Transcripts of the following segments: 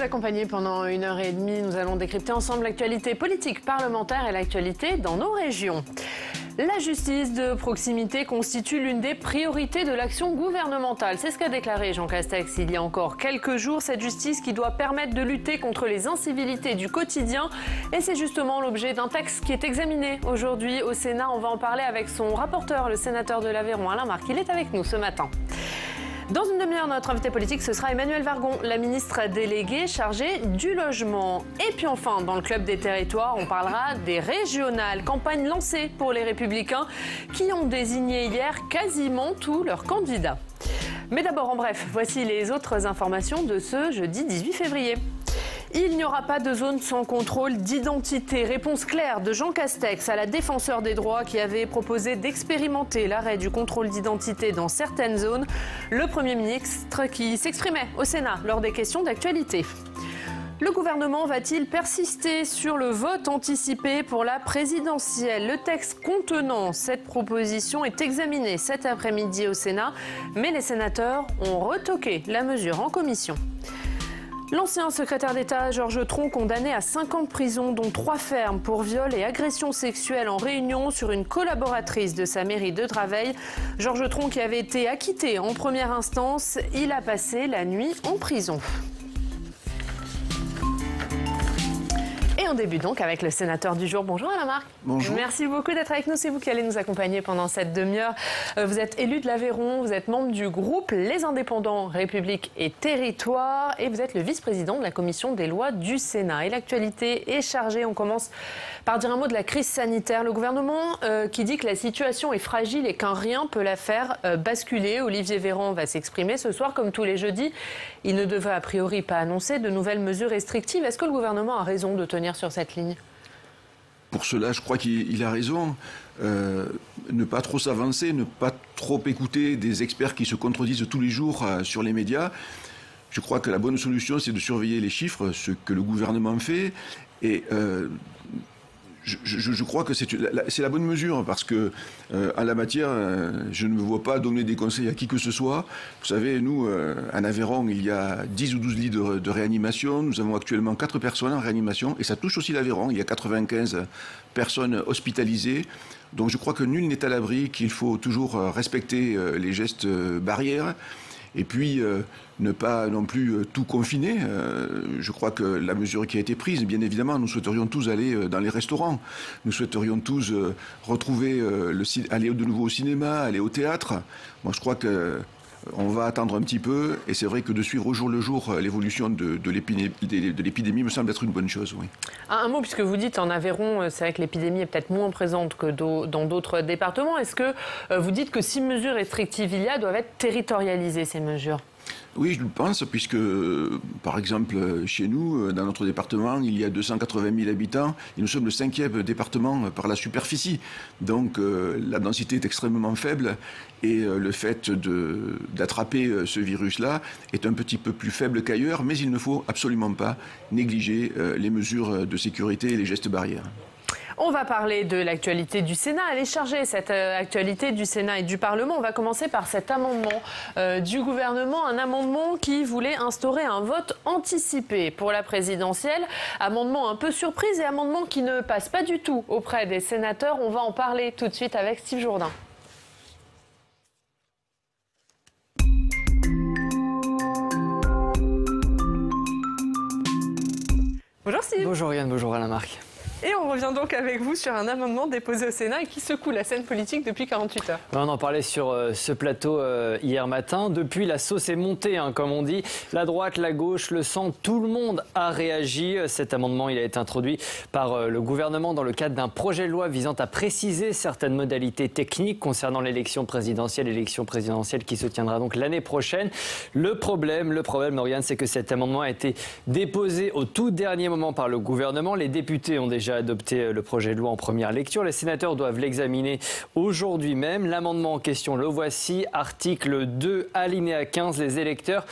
accompagner pendant 1h30. Nous allons décrypter ensemble l'actualité politique, parlementaire et l'actualité dans nos régions. La justice de proximité constitue l'une des priorités de l'action gouvernementale. C'est ce qu'a déclaré Jean Castex il y a encore quelques jours. Cette justice qui doit permettre de lutter contre les incivilités du quotidien. Et c'est justement l'objet d'un texte qui est examiné aujourd'hui au Sénat. On va en parler avec son rapporteur, le sénateur de l'Aveyron, Alain Marc. Il est avec nous ce matin. Dans une demi-heure, notre invité politique, ce sera Emmanuelle Wargon, la ministre déléguée chargée du logement. Et puis enfin, dans le Club des territoires, on parlera des régionales, campagne lancée pour les Républicains qui ont désigné hier quasiment tous leurs candidats. Mais d'abord, en bref, voici les autres informations de ce jeudi 18 février. Il n'y aura pas de zone sans contrôle d'identité. Réponse claire de Jean Castex à la défenseur des droits qui avait proposé d'expérimenter l'arrêt du contrôle d'identité dans certaines zones. Le Premier ministre qui s'exprimait au Sénat lors des questions d'actualité. Le gouvernement va-t-il persister sur le vote anticipé pour la présidentielle? Le texte contenant cette proposition est examiné cet après-midi au Sénat, mais les sénateurs ont retoqué la mesure en commission. L'ancien secrétaire d'État Georges Tron, condamné à 5 ans de prison, dont 3 fermes pour viol et agression sexuelle en réunion sur une collaboratrice de sa mairie de Draveil. Georges Tron qui avait été acquitté en première instance, il a passé la nuit en prison. Et on débute donc avec le sénateur du jour. Bonjour Alain Marc. Bonjour. Merci beaucoup d'être avec nous. C'est vous qui allez nous accompagner pendant cette demi-heure. Vous êtes élu de l'Aveyron, vous êtes membre du groupe Les Indépendants, République et Territoire et vous êtes le vice-président de la commission des lois du Sénat. Et l'actualité est chargée. On commence par dire un mot de la crise sanitaire. Le gouvernement qui dit que la situation est fragile et qu'un rien peut la faire basculer. Olivier Véran va s'exprimer ce soir comme tous les jeudis. Il ne devrait a priori pas annoncer de nouvelles mesures restrictives. Est-ce que le gouvernement a raison de tenir sur cette ligne? Pour cela, je crois qu'il a raison. Ne pas trop s'avancer, ne pas trop écouter des experts qui se contredisent tous les jours sur les médias. Je crois que la bonne solution, c'est de surveiller les chiffres, ce que le gouvernement fait. Et je crois que c'est la bonne mesure parce que en la matière, je ne me vois pas donner des conseils à qui que ce soit. Vous savez, nous, en Aveyron, il y a 10 ou 12 lits de réanimation. Nous avons actuellement 4 personnes en réanimation et ça touche aussi l'Aveyron. Il y a 95 personnes hospitalisées. Donc je crois que nul n'est à l'abri, qu'il faut toujours respecter les gestes barrières. Et puis, ne pas non plus tout confiner. Je crois que la mesure qui a été prise, bien évidemment, nous souhaiterions tous aller dans les restaurants. Nous souhaiterions tous retrouver, aller de nouveau au cinéma, aller au théâtre. Moi, je crois qu'on va attendre un petit peu. Et c'est vrai que de suivre au jour le jour l'évolution de l'épidémie me semble être une bonne chose, oui. Un mot, puisque vous dites en Aveyron, c'est vrai que l'épidémie est peut-être moins présente que dans d'autres départements. Est-ce que vous dites que si mesures restrictives il y a, doivent être territorialisées ces mesures? Oui, je le pense, puisque, par exemple, chez nous, dans notre département, il y a 280 000 habitants et nous sommes le 5e département par la superficie. Donc, la densité est extrêmement faible et le fait d'attraper ce virus-là est un petit peu plus faible qu'ailleurs, mais il ne faut absolument pas négliger les mesures de sécurité et les gestes barrières. On va parler de l'actualité du Sénat. Elle est chargée, cette actualité du Sénat et du Parlement. On va commencer par cet amendement du gouvernement, un amendement qui voulait instaurer un vote anticipé pour la présidentielle. Amendement un peu surprise et amendement qui ne passe pas du tout auprès des sénateurs. On va en parler tout de suite avec Steve Jourdain. Bonjour Steve. Bonjour Yann, bonjour Alain Marc. Et on revient donc avec vous sur un amendement déposé au Sénat et qui secoue la scène politique depuis 48 heures. On en parlait sur ce plateau hier matin. Depuis, la sauce est montée, comme on dit. La droite, la gauche, le centre, tout le monde a réagi. Cet amendement, il a été introduit par le gouvernement dans le cadre d'un projet de loi visant à préciser certaines modalités techniques concernant l'élection présidentielle qui se tiendra donc l'année prochaine. Le problème, Lauriane, c'est que cet amendement a été déposé au tout dernier moment par le gouvernement. Les députés ont déjà adopté le projet de loi en première lecture. Les sénateurs doivent l'examiner aujourd'hui même. L'amendement en question, le voici. Article 2, alinéa 15. Les électeurs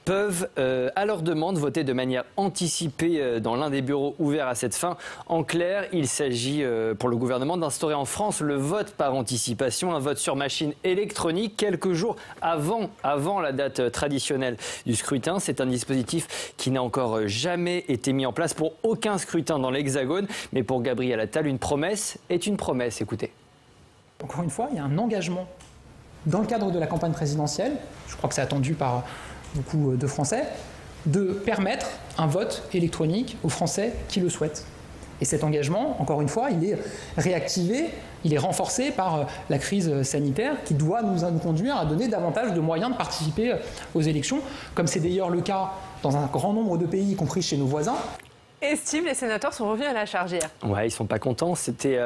peuvent, à leur demande, voter de manière anticipée dans l'un des bureaux ouverts à cette fin. En clair, il s'agit pour le gouvernement d'instaurer en France le vote par anticipation, un vote sur machine électronique quelques jours avant la date traditionnelle du scrutin. C'est un dispositif qui n'a encore jamais été mis en place pour aucun scrutin dans l'Hexagone. Mais pour Gabriel Attal, une promesse est une promesse. Écoutez. Encore une fois, il y a un engagement dans le cadre de la campagne présidentielle, je crois que c'est attendu par beaucoup de Français, de permettre un vote électronique aux Français qui le souhaitent. Et cet engagement, encore une fois, il est réactivé, il est renforcé par la crise sanitaire qui doit nous conduire à donner davantage de moyens de participer aux élections, comme c'est d'ailleurs le cas dans un grand nombre de pays, y compris chez nos voisins. Et Steve, les sénateurs sont revenus à la charge hier. Ouais, ils sont pas contents. C'était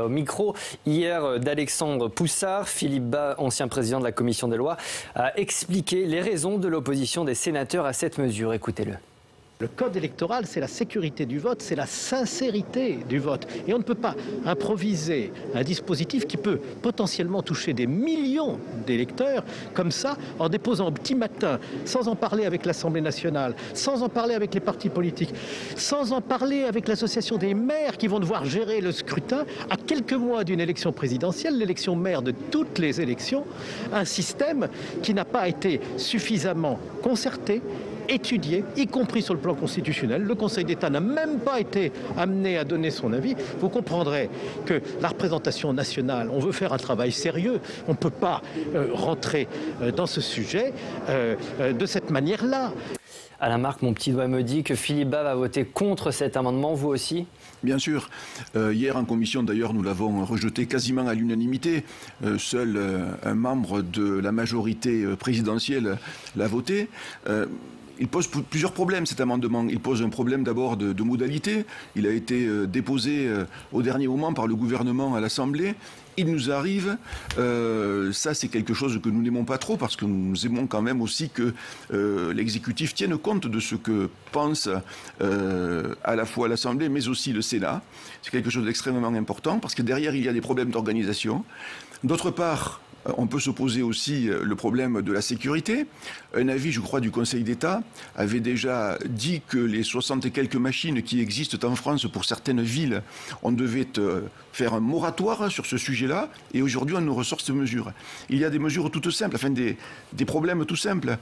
au micro hier d'Alexandre Poussard. Philippe Bas, ancien président de la commission des lois, a expliqué les raisons de l'opposition des sénateurs à cette mesure. Écoutez-le. Le code électoral, c'est la sécurité du vote, c'est la sincérité du vote. Et on ne peut pas improviser un dispositif qui peut potentiellement toucher des millions d'électeurs, comme ça, en déposant au petit matin, sans en parler avec l'Assemblée nationale, sans en parler avec les partis politiques, sans en parler avec l'association des maires qui vont devoir gérer le scrutin, à quelques mois d'une élection présidentielle, l'élection maire de toutes les élections, un système qui n'a pas été suffisamment concerté, étudié, y compris sur le plan constitutionnel. Le Conseil d'État n'a même pas été amené à donner son avis. Vous comprendrez que la représentation nationale, on veut faire un travail sérieux. On ne peut pas rentrer dans ce sujet de cette manière-là. Alain Marc, mon petit doigt me dit que Philippe Bas va voter contre cet amendement, vous aussi ? Bien sûr. Hier en commission, d'ailleurs, nous l'avons rejeté quasiment à l'unanimité. Seul un membre de la majorité présidentielle l'a voté. Il pose plusieurs problèmes, cet amendement. Il pose un problème d'abord de modalité. Il a été déposé au dernier moment par le gouvernement à l'Assemblée. Il nous arrive, ça c'est quelque chose que nous n'aimons pas trop parce que nous aimons quand même aussi que l'exécutif tienne compte de ce que pense à la fois l'Assemblée mais aussi le Sénat. C'est quelque chose d'extrêmement important parce que derrière il y a des problèmes d'organisation. D'autre part, on peut se poser aussi le problème de la sécurité. Un avis, je crois, du Conseil d'État avait déjà dit que les 60 et quelques machines qui existent en France pour certaines villes, on devait faire un moratoire sur ce sujet-là. Et aujourd'hui, on nous ressort cette mesure. Il y a des mesures toutes simples, enfin des problèmes tout simples.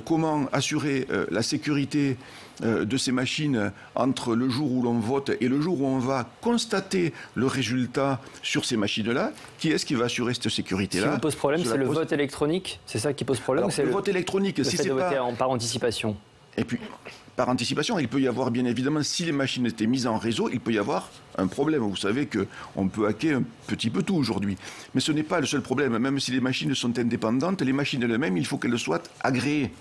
Comment assurer la sécurité de ces machines entre le jour où l'on vote et le jour où on va constater le résultat sur ces machines-là? Qui est-ce qui va assurer cette sécurité-là? Ce qui vous pose problème, c'est le vote électronique? C'est ça qui pose problème? Alors, le vote électronique, si c'est pas... par anticipation. Et puis, par anticipation, il peut y avoir, bien évidemment, si les machines étaient mises en réseau, il peut y avoir un problème. Vous savez qu'on peut hacker un petit peu tout aujourd'hui. Mais ce n'est pas le seul problème. Même si les machines sont indépendantes, les machines elles-mêmes, il faut qu'elles soient agréées.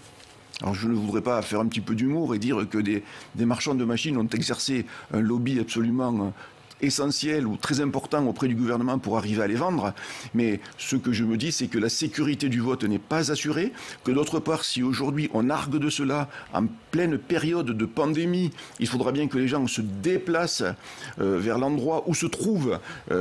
Alors je ne voudrais pas faire un petit peu d'humour et dire que des marchands de machines ont exercé un lobby absolument essentiel ou très important auprès du gouvernement pour arriver à les vendre. Mais ce que je me dis, c'est que la sécurité du vote n'est pas assurée, que d'autre part, si aujourd'hui on argue de cela en pleine période de pandémie, il faudra bien que les gens se déplacent vers l'endroit où se trouvent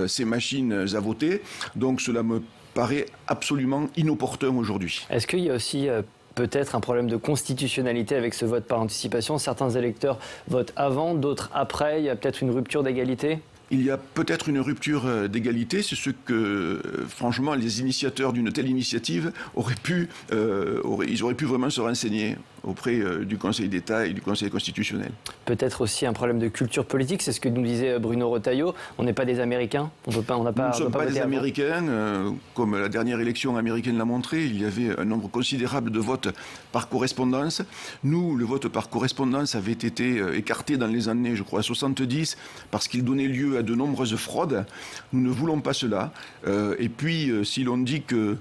ces machines à voter. Donc cela me paraît absolument inopportun aujourd'hui. Est-ce qu'il y a aussi... peut-être un problème de constitutionnalité avec ce vote par anticipation? Certains électeurs votent avant, d'autres après. Il y a peut-être une rupture d'égalité? Il y a peut-être une rupture d'égalité. C'est ce que, franchement, les initiateurs d'une telle initiative ils auraient pu vraiment se renseigner auprès du Conseil d'État et du Conseil constitutionnel. Peut-être aussi un problème de culture politique, c'est ce que nous disait Bruno Retailleau. On n'est pas des Américains, nous ne sommes pas des Américains. Comme la dernière élection américaine l'a montré, il y avait un nombre considérable de votes par correspondance. Nous, le vote par correspondance avait été écarté dans les années, je crois, 70, parce qu'il donnait lieu à de nombreuses fraudes. Nous ne voulons pas cela. Et puis, si l'on dit que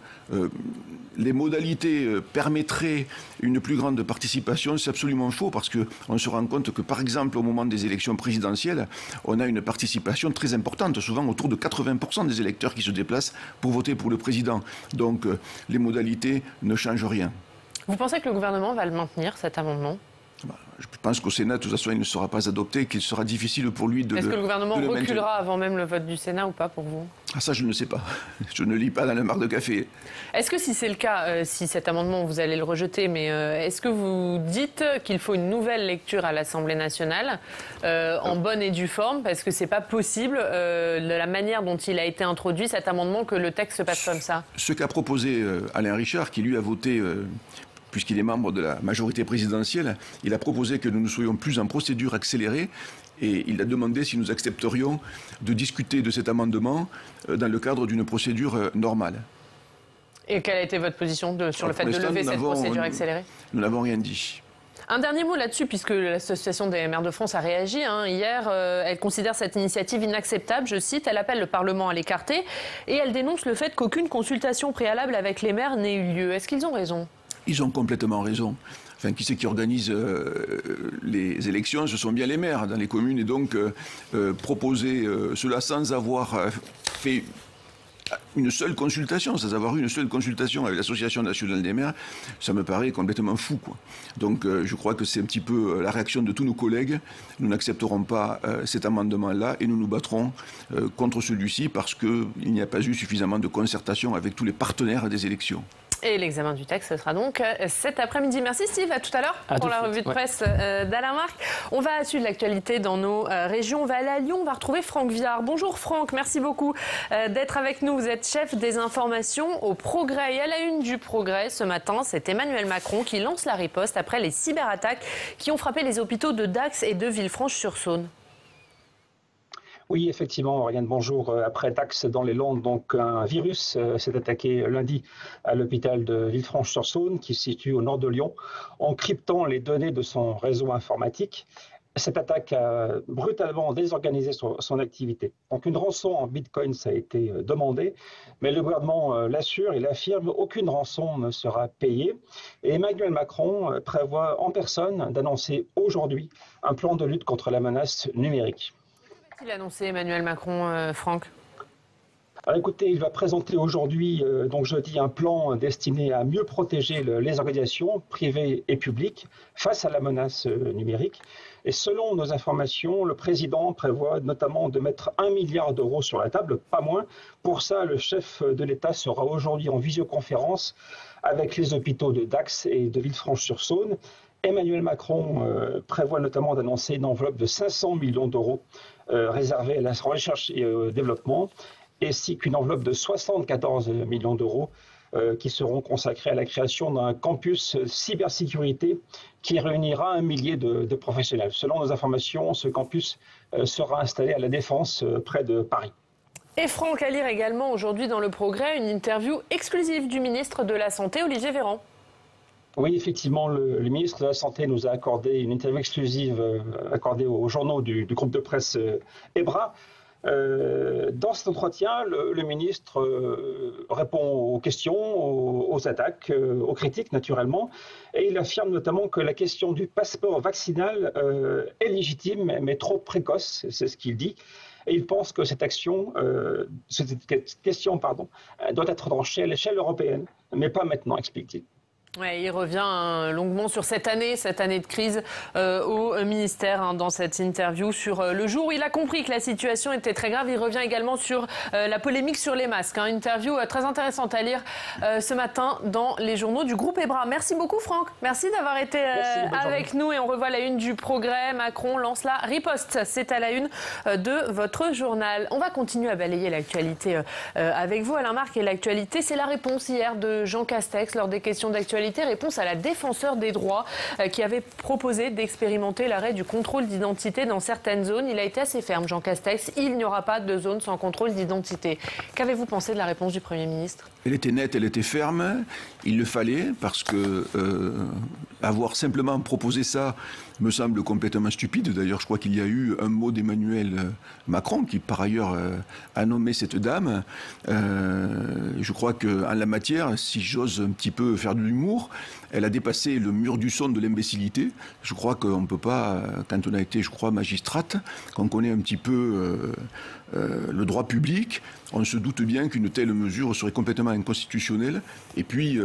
les modalités permettraient une plus grande participation, c'est absolument faux parce qu'on se rend compte que, par exemple, au moment des élections présidentielles, on a une participation très importante, souvent autour de 80% des électeurs qui se déplacent pour voter pour le président. Donc, les modalités ne changent rien. Vous pensez que le gouvernement va le maintenir, cet amendement ? Je pense qu'au Sénat, de toute façon, il ne sera pas adopté, qu'il sera difficile pour lui de Est-ce que le gouvernement de le reculera maintenir. avant même le vote du Sénat ou pas pour vous? Ah, ça, je ne sais pas. Je ne lis pas dans le marc de café. Est-ce que si c'est le cas, si cet amendement, vous allez le rejeter, mais est-ce que vous dites qu'il faut une nouvelle lecture à l'Assemblée nationale en bonne et due forme? Parce que c'est pas possible, de la manière dont il a été introduit, cet amendement, que le texte se passe comme ça. Ce qu'a proposé Alain Richard, qui lui a voté, puisqu'il est membre de la majorité présidentielle, il a proposé que nous ne soyons plus en procédure accélérée. Et il a demandé si nous accepterions de discuter de cet amendement dans le cadre d'une procédure normale. Et quelle a été votre position sur le fait de lever cette procédure accélérée? Nous n'avons rien dit. Un dernier mot là-dessus, puisque l'Association des maires de France a réagi. Hier, elle considère cette initiative inacceptable, je cite, elle appelle le Parlement à l'écarter et elle dénonce le fait qu'aucune consultation préalable avec les maires n'ait eu lieu. Est-ce qu'ils ont raison? Ils ont complètement raison. Enfin, qui c'est qui organise les élections? Ce sont bien les maires dans les communes. Et donc, proposer cela sans avoir fait une seule consultation, sans avoir eu une seule consultation avec l'Association nationale des maires, ça me paraît complètement fou, quoi. Donc, je crois que c'est un petit peu la réaction de tous nos collègues. Nous n'accepterons pas cet amendement-là et nous nous battrons contre celui-ci parce qu'il n'y a pas eu suffisamment de concertation avec tous les partenaires des élections. Et l'examen du texte, ce sera donc cet après-midi. Merci Steve, à tout à l'heure pour la revue de presse d'Alain Marc. On va suivre l'actualité dans nos régions. On va aller à Lyon, on va retrouver Franck Viard. Bonjour Franck, merci beaucoup d'être avec nous. Vous êtes chef des informations au Progrès. Et à la une du Progrès ce matin, c'est Emmanuel Macron qui lance la riposte après les cyberattaques qui ont frappé les hôpitaux de Dax et de Villefranche-sur-Saône. Oui, effectivement, Oriane, bonjour. Après Dax dans les Landes, donc un virus s'est attaqué lundi à l'hôpital de Villefranche-sur-Saône, qui se situe au nord de Lyon, en cryptant les données de son réseau informatique. Cette attaque a brutalement désorganisé son activité. Donc une rançon en bitcoin a été demandée, mais le gouvernement l'assure, il affirme aucune rançon ne sera payée. Et Emmanuel Macron prévoit en personne d'annoncer aujourd'hui un plan de lutte contre la menace numérique. Qu'est-ce qu'il a annoncé Emmanuel Macron, Franck? Alors écoutez, il va présenter aujourd'hui, donc jeudi, un plan destiné à mieux protéger les organisations privées et publiques face à la menace numérique. Et selon nos informations, le président prévoit notamment de mettre 1 milliard d'euros sur la table, pas moins. Pour ça, le chef de l'État sera aujourd'hui en visioconférence avec les hôpitaux de Dax et de Villefranche-sur-Saône. Emmanuel Macron prévoit notamment d'annoncer une enveloppe de 500 millions d'euros réservée à la recherche et au développement, ainsi qu'une enveloppe de 74 millions d'euros qui seront consacrés à la création d'un campus cybersécurité qui réunira 1 millier de professionnels. Selon nos informations, ce campus sera installé à La Défense, près de Paris. Et Franck, à lire également aujourd'hui dans Le Progrès une interview exclusive du ministre de la Santé, Olivier Véran. Oui, effectivement, le ministre de la Santé nous a accordé une interview exclusive accordée aux journaux du groupe de presse EBRA. Dans cet entretien, le ministre répond aux questions, aux attaques, aux critiques naturellement, et il affirme notamment que la question du passeport vaccinal est légitime mais trop précoce, c'est ce qu'il dit. Et il pense que cette question doit être tranchée à l'échelle européenne, mais pas maintenant, explique-t-il. Ouais, il revient longuement sur cette année de crise au ministère dans cette interview sur le jour où il a compris que la situation était très grave. Il revient également sur la polémique sur les masques. Une interview très intéressante à lire ce matin dans les journaux du groupe EBRA. Merci beaucoup Franck. Merci d'avoir été avec nous et on revoit la une du Progrès. Macron lance la riposte. C'est à la une de votre journal. On va continuer à balayer l'actualité avec vous Alain Marc et l'actualité c'est la réponse hier de Jean Castex lors des questions d'actualité. Réponse à la défenseur des droits qui avait proposé d'expérimenter l'arrêt du contrôle d'identité dans certaines zones. Il a été assez ferme, Jean Castex. Il n'y aura pas de zone sans contrôle d'identité. Qu'avez-vous pensé de la réponse du Premier ministre ? Elle était nette, elle était ferme. Il le fallait parce que avoir simplement proposé ça me semble complètement stupide. D'ailleurs, je crois qu'il y a eu un mot d'Emmanuel Macron qui, par ailleurs, a nommé cette dame. Je crois qu'en la matière, si j'ose un petit peu faire de l'humour, d'humour. Elle a dépassé le mur du son de l'imbécilité. Je crois qu'on ne peut pas, quand on a été, je crois, magistrate, qu'on connaît un petit peu le droit public, on se doute bien qu'une telle mesure serait complètement inconstitutionnelle. Et puis,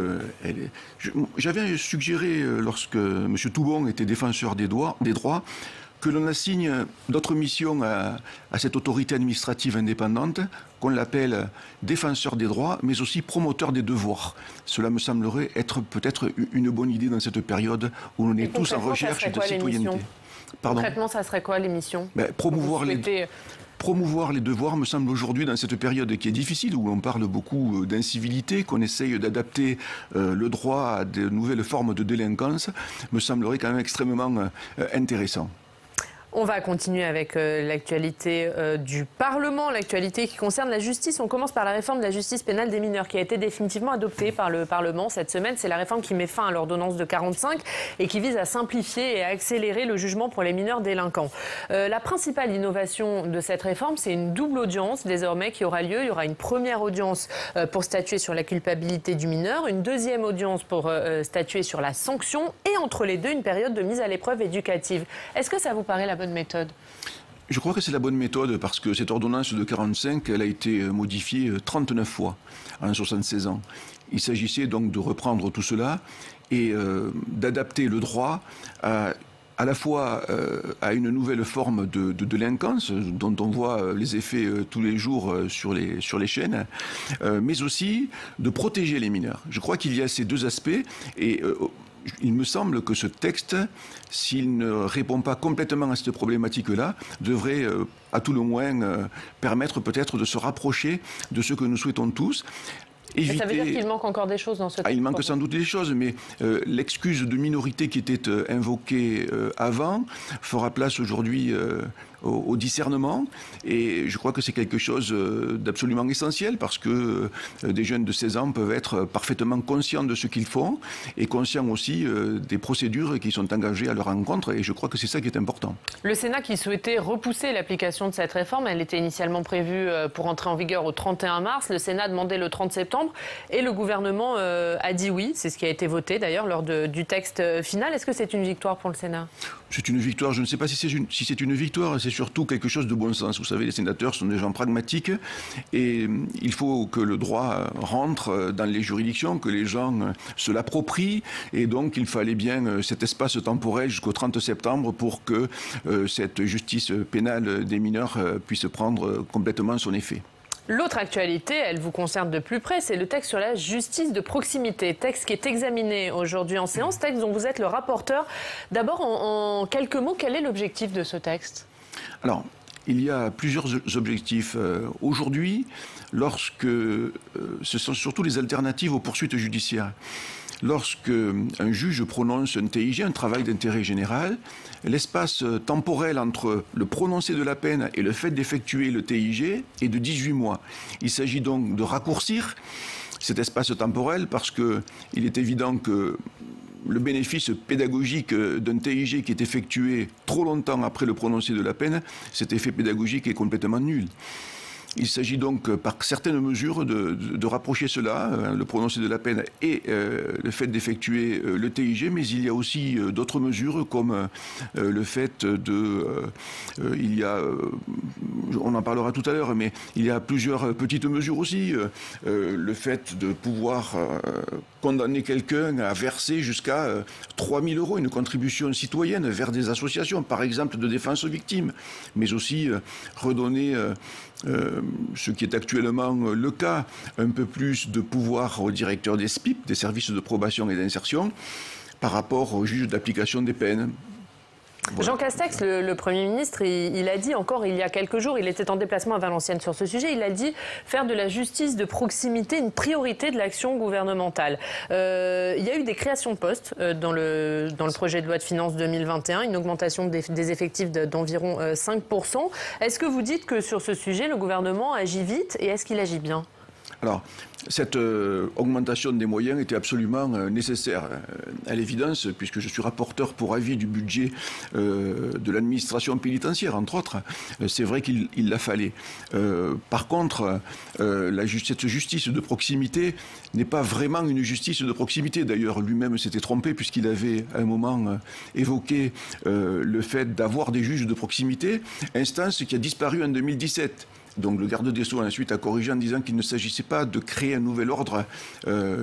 j'avais suggéré, lorsque M. Toubon était défenseur des droits, que l'on assigne d'autres missions à cette autorité administrative indépendante, qu'on l'appelle défenseur des droits, mais aussi promoteur des devoirs. Cela me semblerait être peut-être une bonne idée dans cette période où on est tous en recherche de citoyenneté. Concrètement, ça serait quoi l'émission? Promouvoir les devoirs me semble aujourd'hui, dans cette période qui est difficile, où on parle beaucoup d'incivilité, qu'on essaye d'adapter le droit à de nouvelles formes de délinquance, me semblerait quand même extrêmement intéressant. On va continuer avec l'actualité du Parlement, l'actualité qui concerne la justice. On commence par la réforme de la justice pénale des mineurs qui a été définitivement adoptée par le Parlement cette semaine. C'est la réforme qui met fin à l'ordonnance de 45 et qui vise à simplifier et à accélérer le jugement pour les mineurs délinquants. La principale innovation de cette réforme, c'est une double audience désormais qui aura lieu. Il y aura une première audience pour statuer sur la culpabilité du mineur, une deuxième audience pour statuer sur la sanction et entre les deux, une période de mise à l'épreuve éducative. Est-ce que ça vous paraît la bonne méthode? Je crois que c'est la bonne méthode parce que cette ordonnance de 45, elle a été modifiée 39 fois en 76 ans. Il s'agissait donc de reprendre tout cela et d'adapter le droit à la fois à une nouvelle forme de délinquance dont on voit les effets tous les jours sur les chaînes, mais aussi de protéger les mineurs. Je crois qu'il y a ces deux aspects et il me semble que ce texte, s'il ne répond pas complètement à cette problématique-là, devrait à tout le moins permettre peut-être de se rapprocher de ce que nous souhaitons tous. Et ça veut dire qu'il manque encore des choses dans ce texte? Il manque sans doute des choses, mais l'excuse de minorité qui était invoquée avant fera place aujourd'hui au discernement. Et je crois que c'est quelque chose d'absolument essentiel parce que des jeunes de 16 ans peuvent être parfaitement conscients de ce qu'ils font et conscients aussi des procédures qui sont engagées à leur encontre. Et je crois que c'est ça qui est important. Le Sénat qui souhaitait repousser l'application de cette réforme, elle était initialement prévue pour entrer en vigueur au 31 mars. Le Sénat a demandé le 30 septembre et le gouvernement a dit oui. C'est ce qui a été voté d'ailleurs lors du texte final. Est-ce que c'est une victoire pour le Sénat? C'est une victoire. Je ne sais pas si c'est une victoire. C'est surtout quelque chose de bon sens. Vous savez, les sénateurs sont des gens pragmatiques et il faut que le droit rentre dans les juridictions, que les gens se l'approprient et donc il fallait bien cet espace temporel jusqu'au 30 septembre pour que cette justice pénale des mineurs puisse prendre complètement son effet. L'autre actualité, elle vous concerne de plus près, c'est le texte sur la justice de proximité, texte qui est examiné aujourd'hui en séance, texte dont vous êtes le rapporteur. D'abord, en quelques mots, quel est l'objectif de ce texte? Alors, il y a plusieurs objectifs. Aujourd'hui, lorsque ce sont surtout les alternatives aux poursuites judiciaires. Lorsque un juge prononce un TIG, un travail d'intérêt général, l'espace temporel entre le prononcé de la peine et le fait d'effectuer le TIG est de 18 mois. Il s'agit donc de raccourcir cet espace temporel parce qu'il est évident que le bénéfice pédagogique d'un TIG qui est effectué trop longtemps après le prononcé de la peine, cet effet pédagogique est complètement nul. Il s'agit donc par certaines mesures de rapprocher cela, le prononcé de la peine et le fait d'effectuer le TIG, mais il y a aussi d'autres mesures comme le fait on en parlera tout à l'heure, mais il y a plusieurs petites mesures aussi, le fait de pouvoir condamner quelqu'un à verser jusqu'à 3 000 €, une contribution citoyenne vers des associations, par exemple de défense aux victimes, mais aussi redonner ce qui est actuellement le cas, un peu plus de pouvoir au directeur des SPIP, des services de probation et d'insertion, par rapport au juge d'application des peines. Voilà. Jean Castex, le Premier ministre, il a dit encore il y a quelques jours, il était en déplacement à Valenciennes sur ce sujet, il a dit faire de la justice de proximité une priorité de l'action gouvernementale. Il y a eu des créations de postes dans le projet de loi de finances 2021, une augmentation des effectifs d'environ 5%. Est-ce que vous dites que sur ce sujet, le gouvernement agit vite et est-ce qu'il agit bien ? Alors, cette augmentation des moyens était absolument nécessaire, à l'évidence, puisque je suis rapporteur pour avis du budget de l'administration pénitentiaire, entre autres. C'est vrai qu'il la fallait. Par contre, cette justice de proximité n'est pas vraiment une justice de proximité. D'ailleurs, lui-même s'était trompé, puisqu'il avait à un moment évoqué le fait d'avoir des juges de proximité, instance qui a disparu en 2017. Donc le garde des Sceaux ensuite a corrigé en disant qu'il ne s'agissait pas de créer un nouvel ordre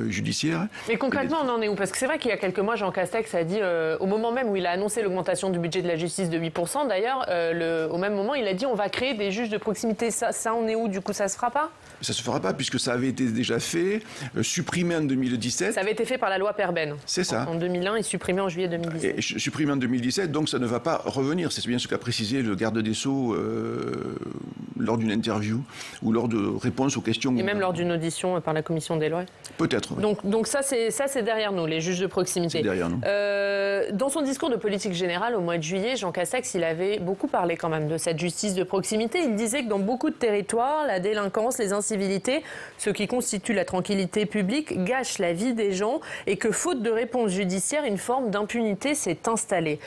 judiciaire. Mais concrètement, on en est où? Parce que c'est vrai qu'il y a quelques mois, Jean Castex a dit, au moment même où il a annoncé l'augmentation du budget de la justice de 8%, d'ailleurs, au même moment, il a dit on va créer des juges de proximité. Ça on est où? Du coup, ça se fera pas? Ça ne se fera pas puisque ça avait été déjà fait, supprimé en 2017. Ça avait été fait par la loi Perben. C'est ça. En 2001 et supprimé en juillet 2017. Et supprimé en 2017, donc ça ne va pas revenir. C'est bien ce qu'a précisé le garde des Sceaux lors d'une interview ou lors de réponses aux questions. Et même lors d'une audition par la commission des lois. Peut-être. Oui. Donc ça c'est derrière nous, les juges de proximité. C'est derrière nous. Dans son discours de politique générale au mois de juillet, Jean Castex, il avait beaucoup parlé quand même de cette justice de proximité. Il disait que dans beaucoup de territoires, la délinquance, les incivilités, ce qui constitue la tranquillité publique, gâche la vie des gens et que faute de réponse judiciaire, une forme d'impunité s'est installée.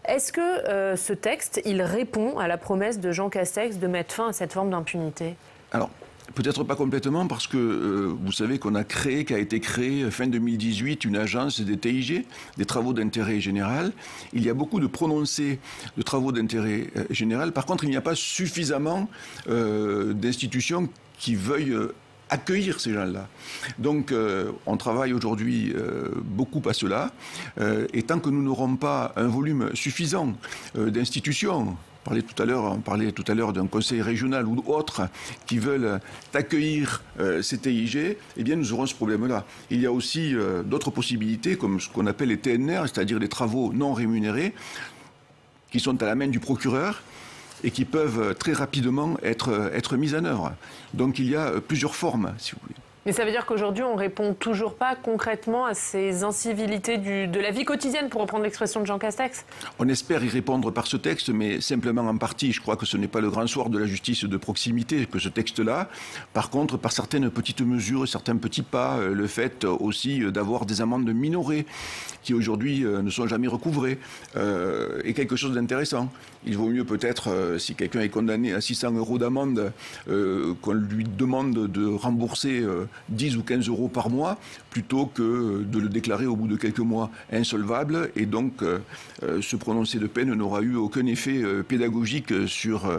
Est-ce que ce texte, il répond à la promesse de Jean Castex de mettre fin à cette forme d'impunité? Alors, peut-être pas complètement parce que vous savez qu'a été créée fin 2018 une agence des TIG, des travaux d'intérêt général. Il y a beaucoup de prononcés de travaux d'intérêt général. Par contre, il n'y a pas suffisamment d'institutions qui veuillent accueillir ces gens-là. Donc, on travaille aujourd'hui beaucoup à cela. Et tant que nous n'aurons pas un volume suffisant d'institutions, on parlait tout à l'heure d'un conseil régional ou autre qui veulent accueillir ces TIG, eh bien nous aurons ce problème-là. Il y a aussi d'autres possibilités, comme ce qu'on appelle les TNR, c'est-à-dire les travaux non rémunérés, qui sont à la main du procureur et qui peuvent très rapidement être mis en œuvre. Donc il y a plusieurs formes, si vous voulez. Mais ça veut dire qu'aujourd'hui, on ne répond toujours pas concrètement à ces incivilités de la vie quotidienne, pour reprendre l'expression de Jean Castex? On espère y répondre par ce texte, mais simplement en partie. Je crois que ce n'est pas le grand soir de la justice de proximité que ce texte-là. Par contre, par certaines petites mesures, certains petits pas, le fait aussi d'avoir des amendes minorées qui aujourd'hui ne sont jamais recouvrées, est quelque chose d'intéressant. Il vaut mieux peut-être, si quelqu'un est condamné à 600 € d'amende, qu'on lui demande de rembourser 10 ou 15 € par mois, plutôt que de le déclarer au bout de quelques mois insolvable. Et donc, ce prononcé de peine n'aura eu aucun effet pédagogique sur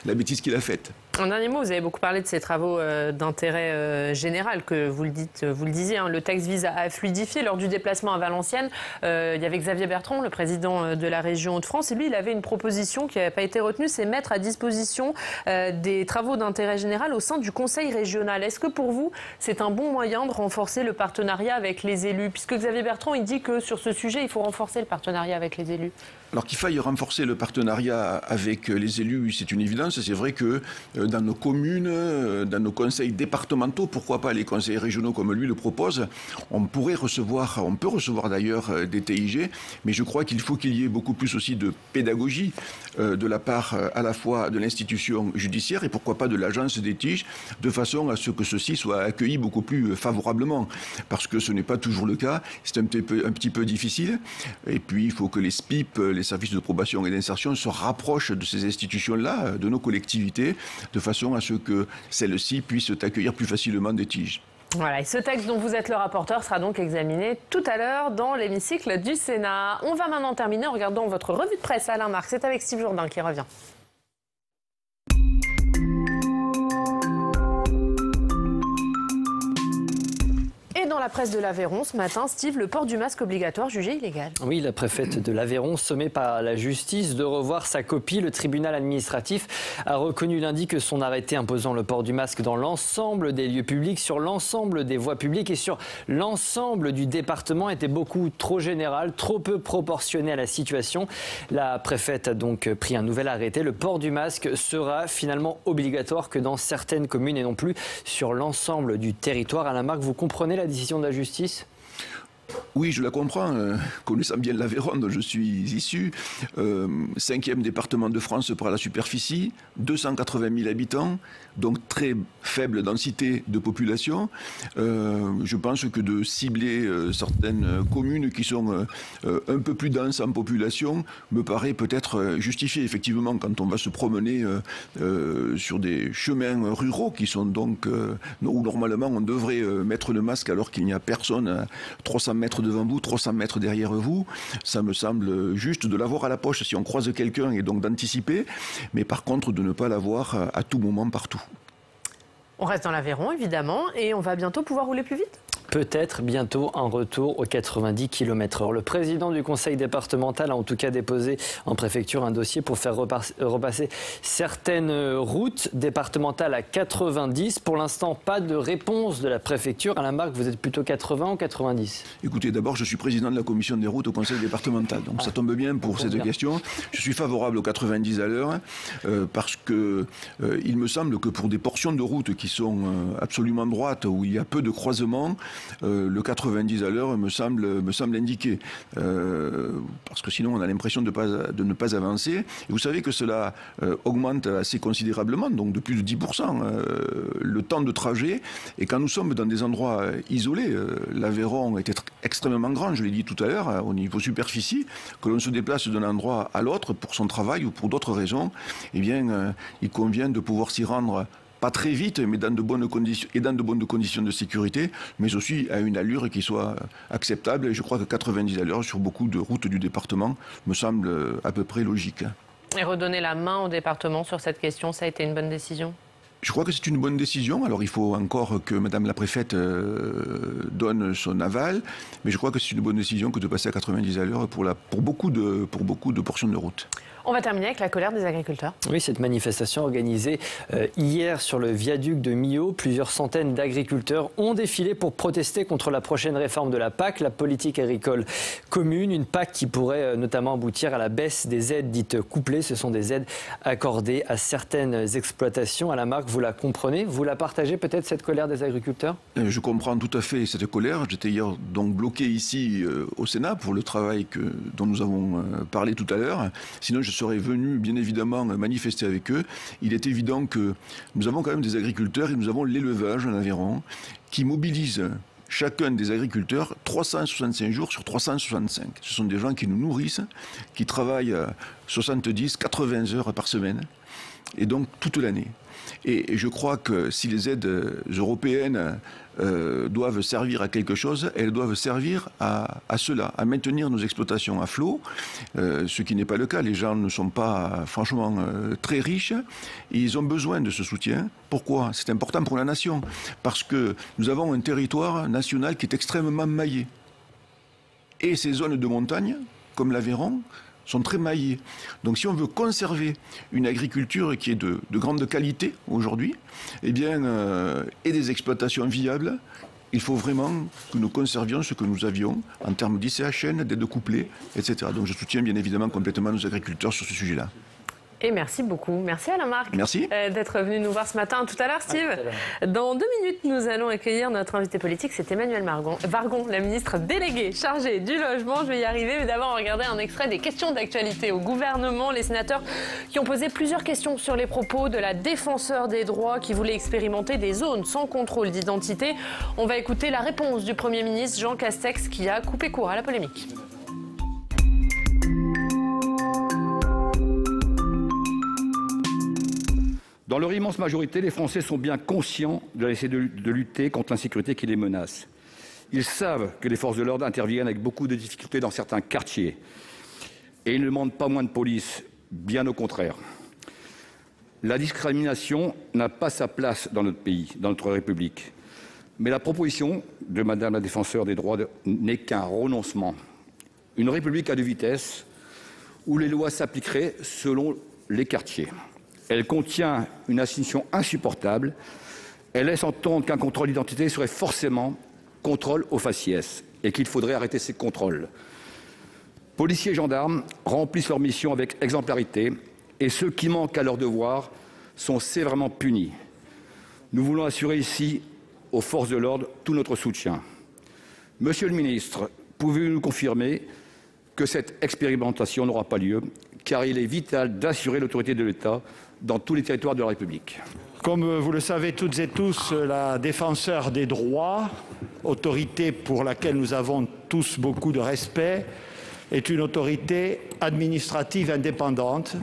la bêtise qu'il a faite. En dernier mot, vous avez beaucoup parlé de ces travaux d'intérêt général, que vous le disiez. Hein, le texte vise à fluidifier. Lors du déplacement à Valenciennes, il y avait Xavier Bertrand, le président de la région Hauts-de-France, et lui, il avait une proposition qui n'avait pas été retenue, c'est mettre à disposition des travaux d'intérêt général au sein du conseil régional. Est-ce que pour vous, c'est un bon moyen de renforcer le partenariat avec les élus? Puisque Xavier Bertrand, il dit que sur ce sujet, il faut renforcer le partenariat avec les élus. Alors qu'il faille renforcer le partenariat avec les élus, c'est une évidence. C'est vrai que dans nos communes, dans nos conseils départementaux, pourquoi pas les conseils régionaux comme lui le propose, on peut recevoir d'ailleurs des TIG, mais je crois qu'il faut qu'il y ait beaucoup plus aussi de pédagogie de la part à la fois de l'institution judiciaire et pourquoi pas de l'agence des TIG, de façon à ce que ceci soit accueilli beaucoup plus favorablement. Parce que ce n'est pas toujours le cas, c'est un petit peu difficile. Et puis il faut que les SPIP, les services de probation et d'insertion, se rapprochent de ces institutions-là, de nos collectivités, de façon à ce que celles-ci puissent accueillir plus facilement des TIG. Voilà, et ce texte dont vous êtes le rapporteur sera donc examiné tout à l'heure dans l'hémicycle du Sénat. On va maintenant terminer en regardant votre revue de presse, Alain Marc. C'est avec Steve Jourdain qui revient. Et dans la presse de l'Aveyron, ce matin, Steve, le port du masque obligatoire jugé illégal. Oui, la préfète de l'Aveyron, sommée par la justice de revoir sa copie. Le tribunal administratif a reconnu lundi que son arrêté imposant le port du masque dans l'ensemble des lieux publics, sur l'ensemble des voies publiques et sur l'ensemble du département était beaucoup trop général, trop peu proportionné à la situation. La préfète a donc pris un nouvel arrêté. Le port du masque sera finalement obligatoire que dans certaines communes et non plus sur l'ensemble du territoire. Alain Marc, vous comprenez la décision de la justice ? Oui, je la comprends. Connaissant bien l'Aveyron, dont je suis issu, 5e département de France par la superficie, 280 000 habitants, donc très faible densité de population. Je pense que de cibler certaines communes qui sont un peu plus denses en population me paraît peut-être justifié. Effectivement, quand on va se promener sur des chemins ruraux qui sont donc où normalement on devrait mettre le masque alors qu'il n'y a personne à 300 mètres devant vous, 300 mètres derrière vous, ça me semble juste de l'avoir à la poche si on croise quelqu'un et donc d'anticiper, mais par contre de ne pas l'avoir à tout moment partout. On reste dans l'Aveyron évidemment et on va bientôt pouvoir rouler plus vite. Peut-être bientôt un retour aux 90 km/h. Le président du conseil départemental a en tout cas déposé en préfecture un dossier pour faire repasser certaines routes départementales à 90. Pour l'instant, pas de réponse de la préfecture. Alain Marc, vous êtes plutôt 80 ou 90 ? Écoutez, d'abord, je suis président de la commission des routes au conseil départemental. Donc ça tombe bien pour cette question. Je suis favorable aux 90 à l'heure parce que il me semble que pour des portions de route qui sont absolument droites, où il y a peu de croisements, le 90 à l'heure me semble indiqué. Parce que sinon on a l'impression de ne pas avancer. Et vous savez que cela augmente assez considérablement, donc de plus de 10%, le temps de trajet. Et quand nous sommes dans des endroits isolés, l'Aveyron est extrêmement grand, je l'ai dit tout à l'heure, au niveau superficie, que l'on se déplace d'un endroit à l'autre pour son travail ou pour d'autres raisons, eh bien, il convient de pouvoir s'y rendre pas très vite, mais dans de bonnes conditions, et dans de bonnes conditions de sécurité, mais aussi à une allure qui soit acceptable. Et je crois que 90 à l'heure sur beaucoup de routes du département me semble à peu près logique. Et redonner la main au département sur cette question, ça a été une bonne décision ? Je crois que c'est une bonne décision. Alors il faut encore que Madame la Préfète donne son aval, mais je crois que c'est une bonne décision que de passer à 90 à l'heure pour beaucoup de portions de route. On va terminer avec la colère des agriculteurs. Oui, cette manifestation organisée hier sur le viaduc de Millau. Plusieurs centaines d'agriculteurs ont défilé pour protester contre la prochaine réforme de la PAC, la politique agricole commune. Une PAC qui pourrait notamment aboutir à la baisse des aides dites couplées. Ce sont des aides accordées à certaines exploitations. Alain Marc, vous la comprenez ? Vous la partagez peut-être, cette colère des agriculteurs ? Je comprends tout à fait cette colère. J'étais hier donc bloqué ici au Sénat pour le travail dont nous avons parlé tout à l'heure. Sinon, je serais venu bien évidemment manifester avec eux. Il est évident que nous avons quand même des agriculteurs et nous avons l'élevage en Aveyron qui mobilise chacun des agriculteurs 365 jours sur 365. Ce sont des gens qui nous nourrissent, qui travaillent 70, 80 heures par semaine et donc toute l'année. Et je crois que si les aides européennes doivent servir à quelque chose, elles doivent servir à cela, à maintenir nos exploitations à flot, ce qui n'est pas le cas. Les gens ne sont pas franchement très riches et ils ont besoin de ce soutien. Pourquoi ? C'est important pour la nation, parce que nous avons un territoire national qui est extrêmement maillé. Et ces zones de montagne, comme l'Aveyron, sont très maillés. Donc si on veut conserver une agriculture qui est de grande qualité aujourd'hui, eh bien, et des exploitations viables, il faut vraiment que nous conservions ce que nous avions en termes d'ICHN, d'aides couplées, etc. Donc je soutiens bien évidemment complètement nos agriculteurs sur ce sujet-là. Et merci beaucoup. Merci Alain Marc d'être venu nous voir ce matin. Tout à l'heure, Steve. Dans 2 minutes, nous allons accueillir notre invité politique. C'est Emmanuelle Wargon, la ministre déléguée chargée du logement. Je vais y arriver, mais d'abord, regarder un extrait des questions d'actualité au gouvernement. Les sénateurs qui ont posé plusieurs questions sur les propos de la défenseure des droits qui voulait expérimenter des zones sans contrôle d'identité. On va écouter la réponse du Premier ministre Jean Castex qui a coupé court à la polémique. Dans leur immense majorité, les Français sont bien conscients de la nécessité de lutter contre l'insécurité qui les menace. Ils savent que les forces de l'ordre interviennent avec beaucoup de difficultés dans certains quartiers. Et ils ne demandent pas moins de police, bien au contraire. La discrimination n'a pas sa place dans notre pays, dans notre République. Mais la proposition de Madame la défenseure des droits n'est qu'un renoncement. Une République à 2 vitesses où les lois s'appliqueraient selon les quartiers. Elle contient une assignation insupportable. Elle laisse entendre qu'un contrôle d'identité serait forcément contrôle au faciès et qu'il faudrait arrêter ces contrôles. Policiers et gendarmes remplissent leur mission avec exemplarité et ceux qui manquent à leur devoir sont sévèrement punis. Nous voulons assurer ici aux forces de l'ordre tout notre soutien. Monsieur le ministre, pouvez-vous nous confirmer que cette expérimentation n'aura pas lieu, car il est vital d'assurer l'autorité de l'État dans tous les territoires de la République? Comme vous le savez toutes et tous, la défenseure des droits, autorité pour laquelle nous avons tous beaucoup de respect, est une autorité administrative indépendante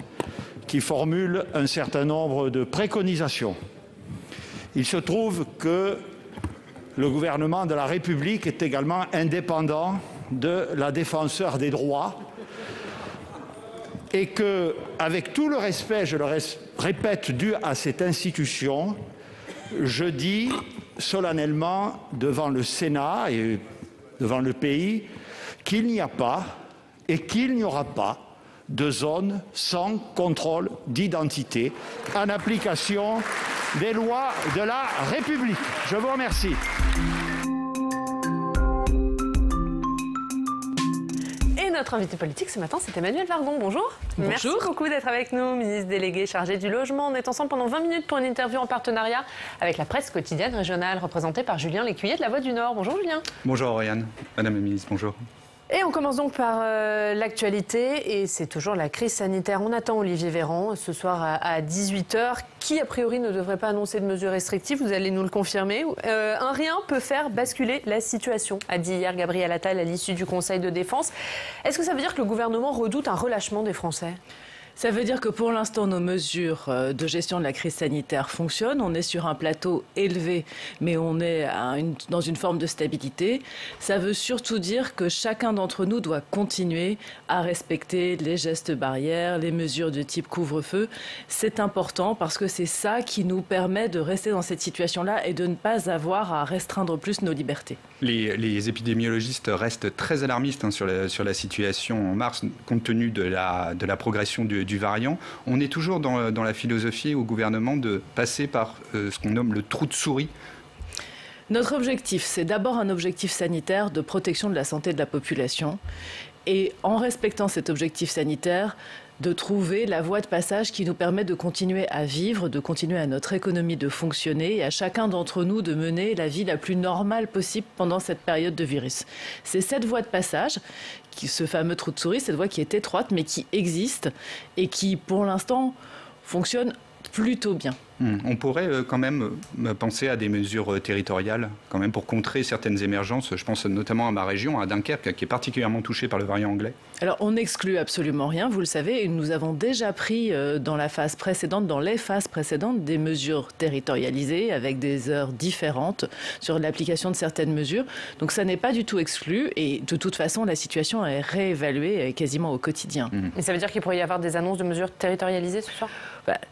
qui formule un certain nombre de préconisations. Il se trouve que le gouvernement de la République est également indépendant de la défenseure des droits et que, avec tout le respect, je le répète, dû à cette institution, je dis solennellement devant le Sénat et devant le pays qu'il n'y a pas et qu'il n'y aura pas de zone sans contrôle d'identité en application des lois de la République. Je vous remercie. Et notre invité politique ce matin, c'est Emmanuelle Wargon. Bonjour. Bonjour. Merci beaucoup d'être avec nous, ministre délégué chargé du logement. On est ensemble pendant 20 minutes pour une interview en partenariat avec la presse quotidienne régionale, représentée par Julien Lécuyer de La Voix du Nord. Bonjour Julien. Bonjour Oriane, Madame la ministre, bonjour. Et on commence donc par l'actualité, et c'est toujours la crise sanitaire. On attend Olivier Véran ce soir à 18h, qui a priori ne devrait pas annoncer de mesures restrictives, vous allez nous le confirmer. Un rien peut faire basculer la situation, a dit hier Gabriel Attal à l'issue du Conseil de défense. Est-ce que ça veut dire que le gouvernement redoute un relâchement des Français ? Ça veut dire que pour l'instant, nos mesures de gestion de la crise sanitaire fonctionnent. On est sur un plateau élevé, mais on est dans une forme de stabilité. Ça veut surtout dire que chacun d'entre nous doit continuer à respecter les gestes barrières, les mesures de type couvre-feu. C'est important parce que c'est ça qui nous permet de rester dans cette situation-là et de ne pas avoir à restreindre plus nos libertés. Les épidémiologistes restent très alarmistes sur la situation en mars, compte tenu de la progression du variant. On est toujours dans la philosophie au gouvernement de passer par ce qu'on nomme le trou de souris. Notre objectif, c'est d'abord un objectif sanitaire de protection de la santé de la population. Et en respectant cet objectif sanitaire, de trouver la voie de passage qui nous permet de continuer à vivre, de continuer à notre économie de fonctionner et à chacun d'entre nous de mener la vie la plus normale possible pendant cette période de virus. C'est cette voie de passage, ce fameux trou de souris, cette voie qui est étroite mais qui existe et qui pour l'instant fonctionne plutôt bien. On pourrait quand même penser à des mesures territoriales quand même pour contrer certaines émergences. Je pense notamment à ma région, à Dunkerque, qui est particulièrement touchée par le variant anglais. Alors on n'exclut absolument rien, vous le savez, nous avons déjà pris dans les phases précédentes, des mesures territorialisées avec des heures différentes sur l'application de certaines mesures. Donc ça n'est pas du tout exclu et de toute façon la situation est réévaluée quasiment au quotidien. Et ça veut dire qu'il pourrait y avoir des annonces de mesures territorialisées ce soir ?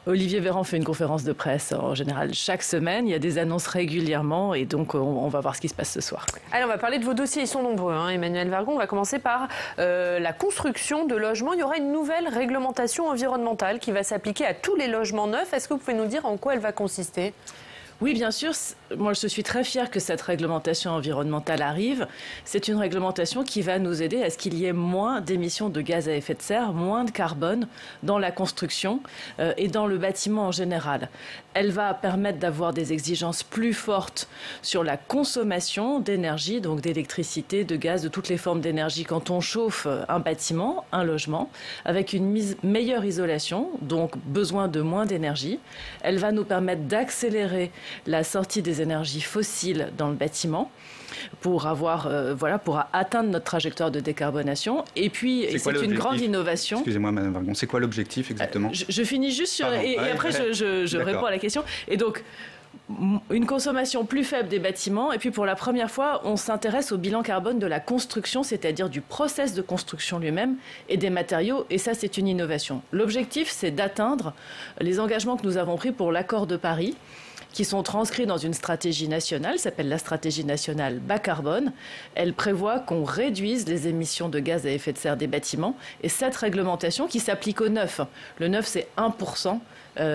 Olivier Véran fait une conférence de presse en général chaque semaine. Il y a des annonces régulièrement et donc on va voir ce qui se passe ce soir. Allez, on va parler de vos dossiers, ils sont nombreux. Emmanuelle Wargon, on va commencer par la construction de logements. Il y aura une nouvelle réglementation environnementale qui va s'appliquer à tous les logements neufs. Est-ce que vous pouvez nous dire en quoi elle va consister ? Oui, bien sûr. Moi, je suis très fière que cette réglementation environnementale arrive. C'est une réglementation qui va nous aider à ce qu'il y ait moins d'émissions de gaz à effet de serre, moins de carbone dans la construction et dans le bâtiment en général. Elle va permettre d'avoir des exigences plus fortes sur la consommation d'énergie, donc d'électricité, de gaz, de toutes les formes d'énergie quand on chauffe un bâtiment, un logement, avec une meilleure isolation, donc besoin de moins d'énergie. Elle va nous permettre d'accélérer la sortie des énergies fossiles dans le bâtiment pour atteindre notre trajectoire de décarbonation. Et puis, c'est une grande innovation. Excusez-moi, Madame Wargon, c'est quoi l'objectif exactement ? Je finis juste sur... Et après, je réponds à la question. Et donc, une consommation plus faible des bâtiments. Et puis, pour la première fois, on s'intéresse au bilan carbone de la construction, c'est-à-dire du process de construction lui-même et des matériaux. Et ça, c'est une innovation. L'objectif, c'est d'atteindre les engagements que nous avons pris pour l'accord de Paris, qui sont transcrits dans une stratégie nationale, s'appelle la stratégie nationale bas carbone. Elle prévoit qu'on réduise les émissions de gaz à effet de serre des bâtiments. Et cette réglementation qui s'applique au neuf, le neuf c'est 1%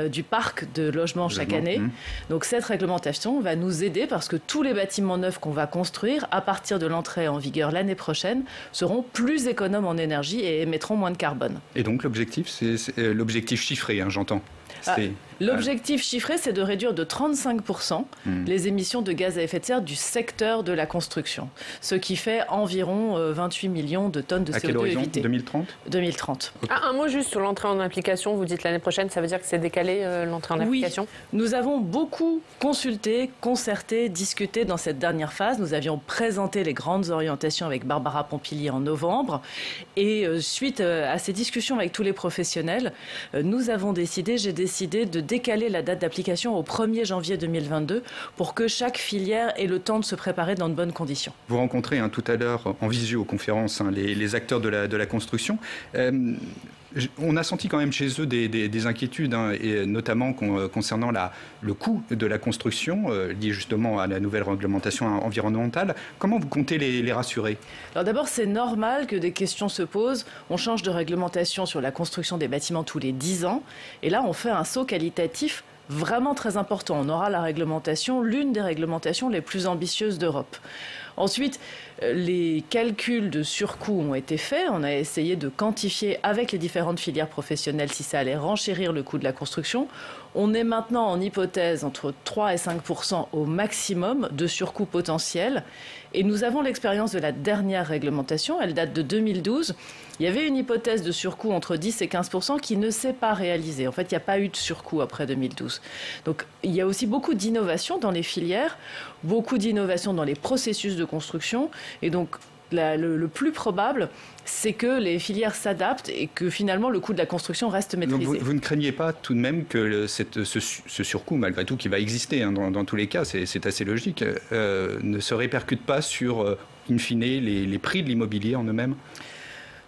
du parc de logements chaque année. Donc cette réglementation va nous aider parce que tous les bâtiments neufs qu'on va construire à partir de l'entrée en vigueur l'année prochaine seront plus économes en énergie et émettront moins de carbone. Et donc l'objectif, c'est l'objectif chiffré, j'entends. L'objectif chiffré, c'est de réduire de 35% les émissions de gaz à effet de serre du secteur de la construction, ce qui fait environ 28 millions de tonnes de CO2 évitées. À quel horizon ? 2030 2030. Okay. Un mot juste sur l'entrée en application. Vous dites l'année prochaine, ça veut dire que c'est décalé l'entrée en application ? Oui, nous avons beaucoup consulté, concerté, discuté dans cette dernière phase. Nous avions présenté les grandes orientations avec Barbara Pompili en novembre. Et suite à ces discussions avec tous les professionnels, j'ai décidé de décaler la date d'application au 1er janvier 2022 pour que chaque filière ait le temps de se préparer dans de bonnes conditions. Vous rencontrez tout à l'heure en visioconférence les acteurs de la construction. On a senti quand même chez eux des inquiétudes, et notamment concernant le coût de la construction, lié justement à la nouvelle réglementation environnementale. Comment vous comptez les rassurer ? Alors d'abord, c'est normal que des questions se posent. On change de réglementation sur la construction des bâtiments tous les 10 ans. Et là, on fait un saut qualitatif vraiment très important. On aura l'une des réglementations les plus ambitieuses d'Europe. Ensuite, les calculs de surcoût ont été faits. On a essayé de quantifier avec les différentes filières professionnelles si ça allait renchérir le coût de la construction. On est maintenant en hypothèse entre 3 et 5% au maximum de surcoût potentiel. Et nous avons l'expérience de la dernière réglementation. Elle date de 2012. Il y avait une hypothèse de surcoût entre 10 et 15% qui ne s'est pas réalisée. En fait, il n'y a pas eu de surcoût après 2012. Donc, il y a aussi beaucoup d'innovation dans les filières, beaucoup d'innovation dans les processus de construction. Et donc, le plus probable, c'est que les filières s'adaptent et que finalement le coût de la construction reste maîtrisé. Donc vous ne craignez pas tout de même que ce surcoût, malgré tout, qui va exister dans tous les cas, c'est assez logique, ne se répercute pas sur, in fine, les prix de l'immobilier en eux-mêmes ?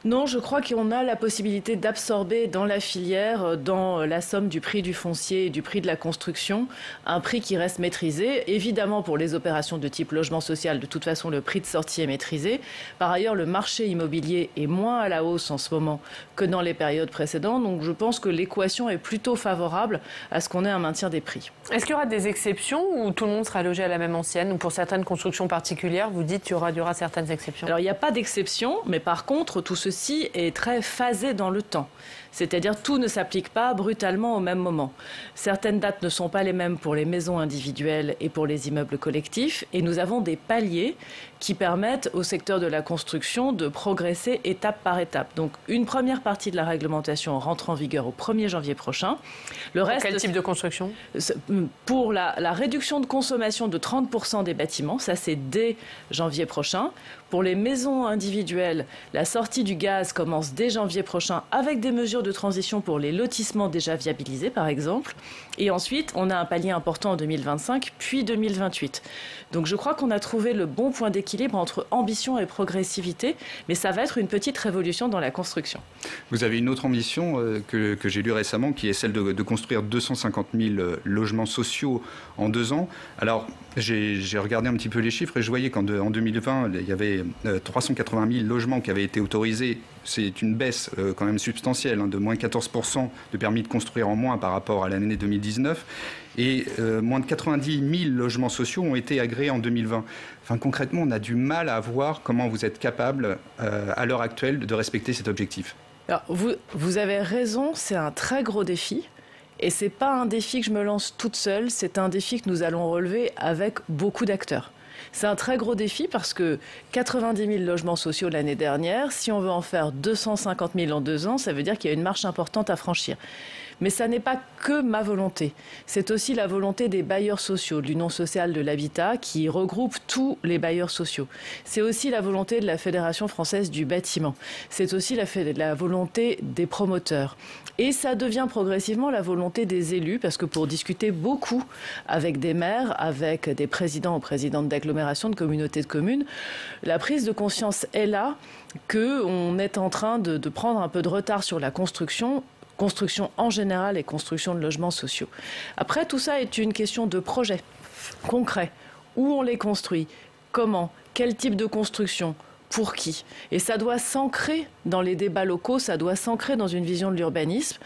Non, je crois qu'on a la possibilité d'absorber dans la filière, dans la somme du prix du foncier et du prix de la construction, un prix qui reste maîtrisé. Évidemment, pour les opérations de type logement social, de toute façon, le prix de sortie est maîtrisé. Par ailleurs, le marché immobilier est moins à la hausse en ce moment que dans les périodes précédentes. Donc, je pense que l'équation est plutôt favorable à ce qu'on ait un maintien des prix. Est-ce qu'il y aura des exceptions ou tout le monde sera logé à la même ancienne ? Ou pour certaines constructions particulières, vous dites qu'il y aura certaines exceptions ? Alors, il n'y a pas d'exception, mais par contre, tout ceci est très phasé dans le temps. C'est-à-dire tout ne s'applique pas brutalement au même moment. Certaines dates ne sont pas les mêmes pour les maisons individuelles et pour les immeubles collectifs. Et nous avons des paliers qui permettent au secteur de la construction de progresser étape par étape. Donc une première partie de la réglementation rentre en vigueur au 1er janvier prochain. Le reste, quel type de construction ? Pour la réduction de consommation de 30% des bâtiments, ça c'est dès janvier prochain. Pour les maisons individuelles, la sortie du gaz commence dès janvier prochain avec des mesures de transition pour les lotissements déjà viabilisés, par exemple. Et ensuite, on a un palier important en 2025, puis 2028. Donc je crois qu'on a trouvé le bon point d'équilibre entre ambition et progressivité, mais ça va être une petite révolution dans la construction. Vous avez une autre ambition que j'ai lue récemment, qui est celle de construire 250 000 logements sociaux en 2 ans. Alors, j'ai regardé un petit peu les chiffres et je voyais qu'en 2020, il y avait 380 000 logements qui avaient été autorisés. C'est une baisse quand même substantielle, de moins 14% de permis de construire en moins par rapport à l'année 2019. Et moins de 90 000 logements sociaux ont été agréés en 2020. Enfin, concrètement, on a du mal à voir comment vous êtes capable, à l'heure actuelle, de respecter cet objectif. Alors, vous avez raison, c'est un très gros défi. Et ce n'est pas un défi que je me lance toute seule, c'est un défi que nous allons relever avec beaucoup d'acteurs. C'est un très gros défi parce que 90 000 logements sociaux l'année dernière, si on veut en faire 250 000 en 2 ans, ça veut dire qu'il y a une marche importante à franchir. Mais ça n'est pas que ma volonté. C'est aussi la volonté des bailleurs sociaux, de l'Union sociale de l'habitat qui regroupe tous les bailleurs sociaux. C'est aussi la volonté de la Fédération française du bâtiment. C'est aussi la volonté des promoteurs. Et ça devient progressivement la volonté des élus parce que pour discuter beaucoup avec des maires, avec des présidents ou présidentes d'agglomérations, de communautés de communes, la prise de conscience est là qu'on est en train de prendre un peu de retard sur la construction en général et construction de logements sociaux. Après, tout ça est une question de projet concret. Où on les construit ? Comment ? Quel type de construction ? pour qui? Et ça doit s'ancrer dans les débats locaux, ça doit s'ancrer dans une vision de l'urbanisme.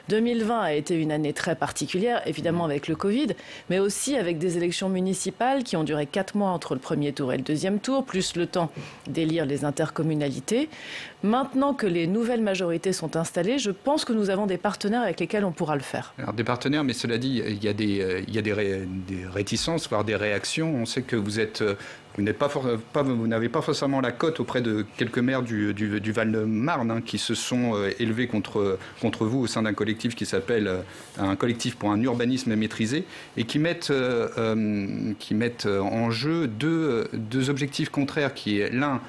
2020 a été une année très particulière, évidemment avec le Covid, mais aussi avec des élections municipales qui ont duré 4 mois entre le premier tour et le deuxième tour, plus le temps d'élire les intercommunalités. Maintenant que les nouvelles majorités sont installées, je pense que nous avons des partenaires avec lesquels on pourra le faire. Alors des partenaires, mais cela dit, il y a des réticences, voire des réactions. On sait que vous n'avez pas forcément la cote auprès de quelques maires du Val-de-Marne qui se sont élevés contre vous au sein d'un collectif qui s'appelle un collectif pour un urbanisme maîtrisé et qui mettent en jeu deux objectifs contraires, qui est l'un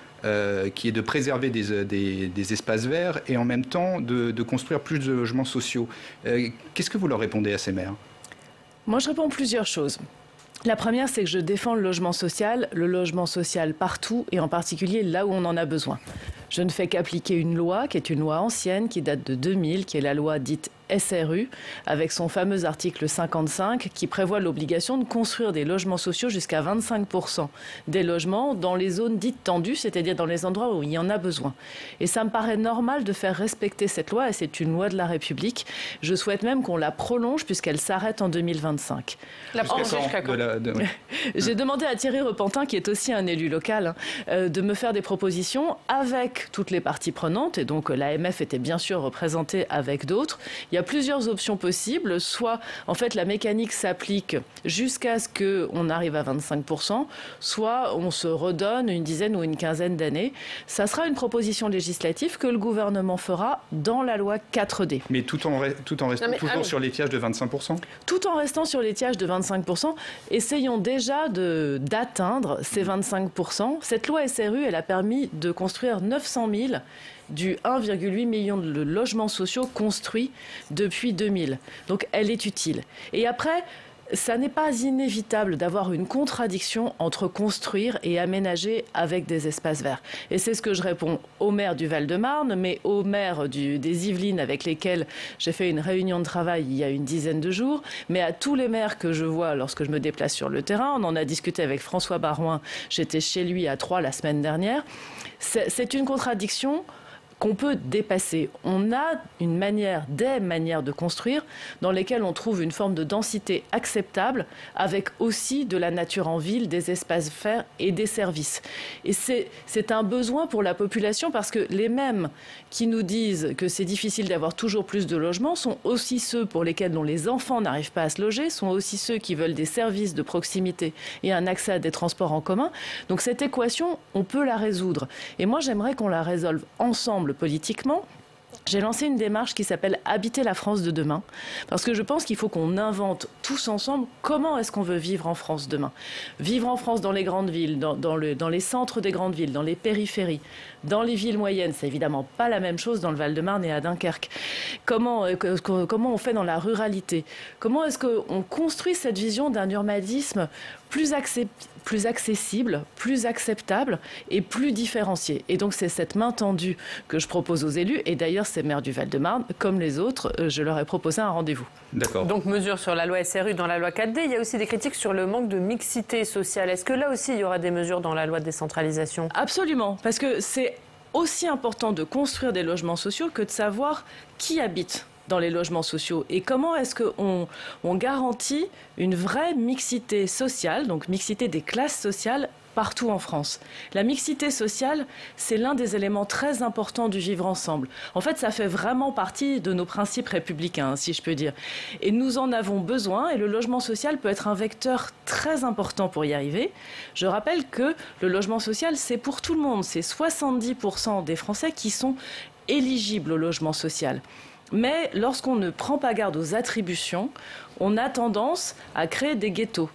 qui est de préserver des espaces verts et en même temps de construire plus de logements sociaux. Qu'est-ce que vous leur répondez à ces maires? Moi, je réponds plusieurs choses. La première, c'est que je défends le logement social partout et en particulier là où on en a besoin. Je ne fais qu'appliquer une loi qui est une loi ancienne, qui date de 2000, qui est la loi dite SRU, avec son fameux article 55 qui prévoit l'obligation de construire des logements sociaux jusqu'à 25% des logements dans les zones dites tendues, c'est-à-dire dans les endroits où il y en a besoin. Et ça me paraît normal de faire respecter cette loi, et c'est une loi de la République. Je souhaite même qu'on la prolonge puisqu'elle s'arrête en 2025. J'ai demandé à Thierry Repentin, qui est aussi un élu local, de me faire des propositions avec toutes les parties prenantes, et donc l'AMF était bien sûr représentée avec d'autres. Il y a plusieurs options possibles. Soit, en fait, la mécanique s'applique jusqu'à ce qu'on arrive à 25%, soit on se redonne une dizaine ou une quinzaine d'années. Ça sera une proposition législative que le gouvernement fera dans la loi 4D. Mais tout en restant toujours sur l'étiage de 25%? Tout en restant sur l'étiage de 25%. Essayons déjà d'atteindre ces 25%. Cette loi SRU, elle a permis de construire 900 000 du 1,8 million de logements sociaux construits depuis 2000. Donc elle est utile. Et après, ça n'est pas inévitable d'avoir une contradiction entre construire et aménager avec des espaces verts. Et c'est ce que je réponds aux maires du Val-de-Marne, mais aux maires des Yvelines avec lesquels j'ai fait une réunion de travail il y a une dizaine de jours, mais à tous les maires que je vois lorsque je me déplace sur le terrain. On en a discuté avec François Barouin, j'étais chez lui à Troyes la semaine dernière. C'est une contradiction qu'on peut dépasser. On a des manières de construire dans lesquelles on trouve une forme de densité acceptable, avec aussi de la nature en ville, des espaces verts et des services. Et c'est un besoin pour la population, parce que les mêmes qui nous disent que c'est difficile d'avoir toujours plus de logements sont aussi ceux pour lesquels dont les enfants n'arrivent pas à se loger, sont aussi ceux qui veulent des services de proximité et un accès à des transports en commun. Donc cette équation, on peut la résoudre. Et moi, j'aimerais qu'on la résolve ensemble politiquement. J'ai lancé une démarche qui s'appelle « Habiter la France de demain », parce que je pense qu'il faut qu'on invente tous ensemble comment est-ce qu'on veut vivre en France demain. Vivre en France dans les grandes villes, dans les centres des grandes villes, dans les périphéries, dans les villes moyennes. C'est évidemment pas la même chose dans le Val-de-Marne et à Dunkerque. Comment on fait dans la ruralité? Comment est-ce qu'on construit cette vision d'un urbanisme plus accessible, plus acceptable et plus différencié? Et donc c'est cette main tendue que je propose aux élus. Et d'ailleurs, ces maires du Val-de-Marne, comme les autres, je leur ai proposé un rendez-vous. D'accord. Donc mesures sur la loi SRU dans la loi 4D. Il y a aussi des critiques sur le manque de mixité sociale. Est-ce que là aussi, il y aura des mesures dans la loi de décentralisation? Absolument, parce que c'est aussi important de construire des logements sociaux que de savoir qui habite dans les logements sociaux et comment est-ce qu'on garantit une vraie mixité sociale, donc mixité des classes sociales partout en France. La mixité sociale, c'est l'un des éléments très importants du vivre ensemble. En fait, ça fait vraiment partie de nos principes républicains, si je peux dire. Et nous en avons besoin, et le logement social peut être un vecteur très important pour y arriver. Je rappelle que le logement social, c'est pour tout le monde. C'est 70% des Français qui sont éligibles au logement social. Mais lorsqu'on ne prend pas garde aux attributions, on a tendance à créer des ghettos,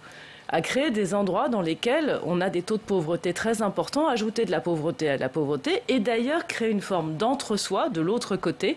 à créer des endroits dans lesquels on a des taux de pauvreté très importants, ajouter de la pauvreté à la pauvreté, et d'ailleurs créer une forme d'entre-soi, de l'autre côté,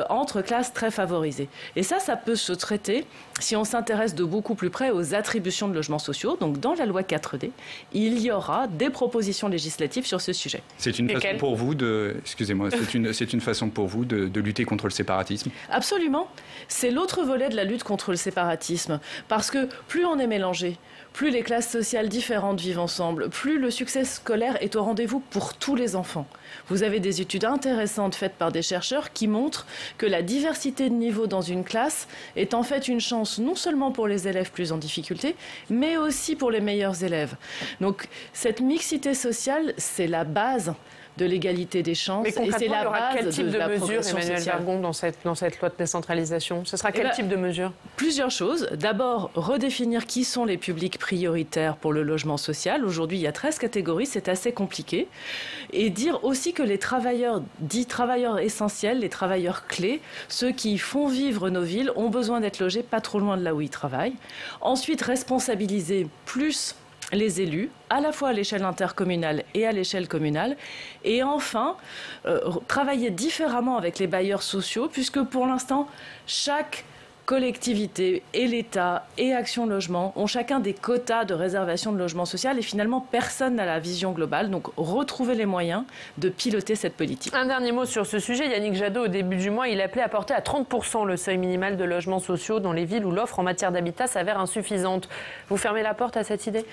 entre classes très favorisées. Et ça peut se traiter si on s'intéresse de beaucoup plus près aux attributions de logements sociaux. Donc dans la loi 4D, il y aura des propositions législatives sur ce sujet. C'est une façon pour vous de... Excusez-moi, c'est une façon pour vous de lutter contre le séparatisme? Absolument. C'est l'autre volet de la lutte contre le séparatisme. Parce que plus on est mélangé, plus les classes sociales différentes vivent ensemble, plus le succès scolaire est au rendez-vous pour tous les enfants. Vous avez des études intéressantes faites par des chercheurs qui montrent que la diversité de niveau dans une classe est en fait une chance non seulement pour les élèves plus en difficulté, mais aussi pour les meilleurs élèves. Donc cette mixité sociale, c'est la base de l'égalité des chances. Mais concrètement, et c'est la il y aura base quel type de la mesures, progression Emmanuelle sociale. Vergon, dans cette loi de décentralisation? Ce sera quel type de mesures? Plusieurs choses. D'abord, redéfinir qui sont les publics prioritaires pour le logement social. Aujourd'hui, il y a 13 catégories, c'est assez compliqué. Et dire aussi que les travailleurs, dits travailleurs essentiels, les travailleurs clés, ceux qui font vivre nos villes, ont besoin d'être logés pas trop loin de là où ils travaillent. Ensuite, responsabiliser plus les élus, à la fois à l'échelle intercommunale et à l'échelle communale. Et enfin, travailler différemment avec les bailleurs sociaux, puisque pour l'instant, chaque collectivité et l'État et Action Logement ont chacun des quotas de réservation de logement social et finalement personne n'a la vision globale. Donc retrouver les moyens de piloter cette politique. Un dernier mot sur ce sujet. Yannick Jadot, au début du mois, il appelait à porter à 30% le seuil minimal de logements sociaux dans les villes où l'offre en matière d'habitat s'avère insuffisante. Vous fermez la porte à cette idée ?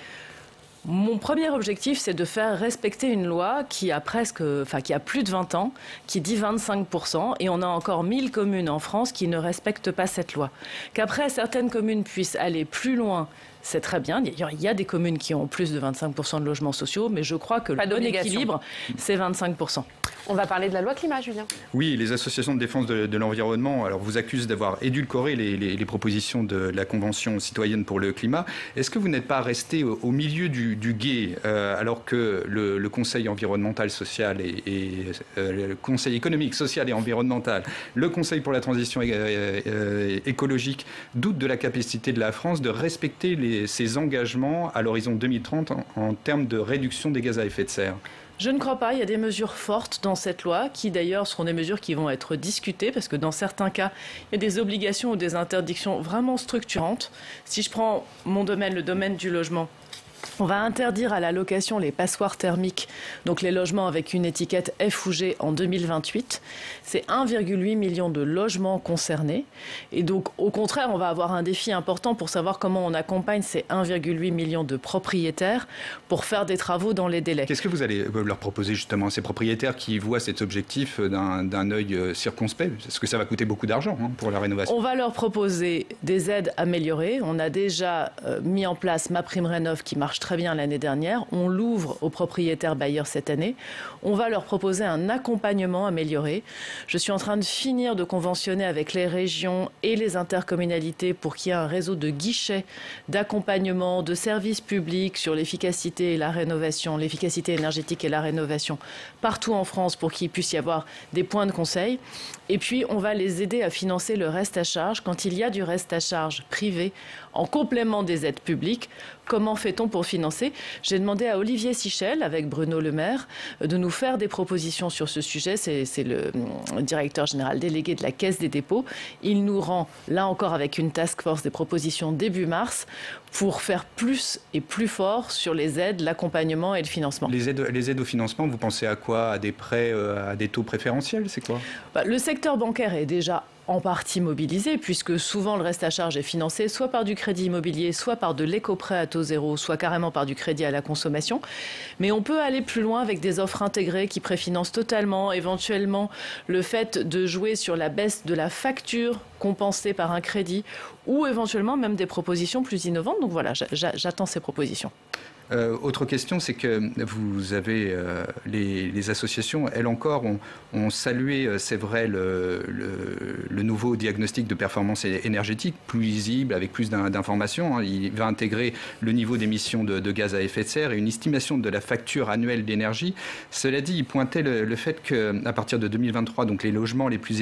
Mon premier objectif, c'est de faire respecter une loi qui a plus de 20 ans, qui dit 25%, et on a encore 1000 communes en France qui ne respectent pas cette loi. Qu'après, certaines communes puissent aller plus loin, c'est très bien. Il y a des communes qui ont plus de 25% de logements sociaux, mais je crois que le bon équilibre, c'est 25%. On va parler de la loi climat, Julien. Oui, les associations de défense de l'environnement vous accusent d'avoir édulcoré les propositions de la Convention citoyenne pour le climat. Est-ce que vous n'êtes pas resté au milieu du gué alors que le Conseil environnemental, social et le Conseil économique, social et environnemental, le Conseil pour la transition écologique doutent de la capacité de la France de respecter ses engagements à l'horizon 2030 en termes de réduction des gaz à effet de serre? Je ne crois pas. Il y a des mesures fortes dans cette loi qui d'ailleurs seront des mesures qui vont être discutées parce que dans certains cas, il y a des obligations ou des interdictions vraiment structurantes. Si je prends mon domaine, le domaine du logement, on va interdire à la location les passoires thermiques, donc les logements avec une étiquette F ou G en 2028. C'est 1,8 million de logements concernés. Et donc, au contraire, on va avoir un défi important pour savoir comment on accompagne ces 1,8 million de propriétaires pour faire des travaux dans les délais. Qu'est-ce que vous allez leur proposer justement à ces propriétaires qui voient cet objectif d'un œil circonspect? Parce que ça va coûter beaucoup d'argent pour la rénovation. On va leur proposer des aides améliorées. On a déjà mis en place MaPrimeRénov' qui marche très bien l'année dernière. On l'ouvre aux propriétaires bailleurs cette année. On va leur proposer un accompagnement amélioré. Je suis en train de finir de conventionner avec les régions et les intercommunalités pour qu'il y ait un réseau de guichets d'accompagnement, de services publics sur l'efficacité et la rénovation, l'efficacité énergétique et la rénovation partout en France pour qu'il puisse y avoir des points de conseil. Et puis, on va les aider à financer le reste à charge. Quand il y a du reste à charge privé, en complément des aides publiques, comment fait-on pour financer? J'ai demandé à Olivier Sichel, avec Bruno Le Maire, de nous faire des propositions sur ce sujet. C'est le directeur général délégué de la Caisse des dépôts. Il nous rend, là encore avec une task force, des propositions début mars pour faire plus et plus fort sur les aides, l'accompagnement et le financement. Les aides au financement, vous pensez à quoi? À des prêts à des taux préférentiels? C'est quoi? Le secteur bancaire est déjà en partie mobilisé, puisque souvent le reste à charge est financé soit par du crédit immobilier, soit par de l'éco-prêt à taux zéro, soit carrément par du crédit à la consommation. Mais on peut aller plus loin avec des offres intégrées qui préfinancent totalement, éventuellement le fait de jouer sur la baisse de la facture compensée par un crédit, ou éventuellement même des propositions plus innovantes. Donc voilà, j'attends ces propositions. Autre question, c'est que vous avez les associations, elles encore, ont salué, c'est vrai, le nouveau diagnostic de performance énergétique, plus lisible, avec plus d'informations. Il va intégrer le niveau d'émissions de gaz à effet de serre et une estimation de la facture annuelle d'énergie. Cela dit, il pointait le fait qu'à partir de 2023, donc les logements les plus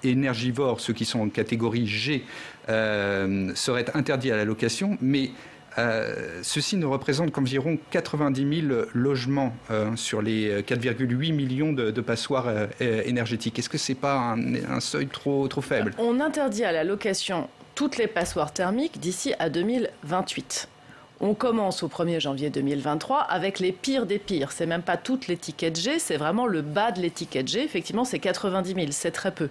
énergivores, ceux qui sont en catégorie G, seraient interdits à la location, mais ceci ne représente qu'environ 90 000 logements sur les 4,8 millions de passoires énergétiques. Est-ce que ce n'est pas un seuil trop faible? On interdit à la location toutes les passoires thermiques d'ici à 2028. On commence au 1er janvier 2023 avec les pires des pires. C'est même pas toute l'étiquette G, c'est vraiment le bas de l'étiquette G. Effectivement, c'est 90 000, c'est très peu.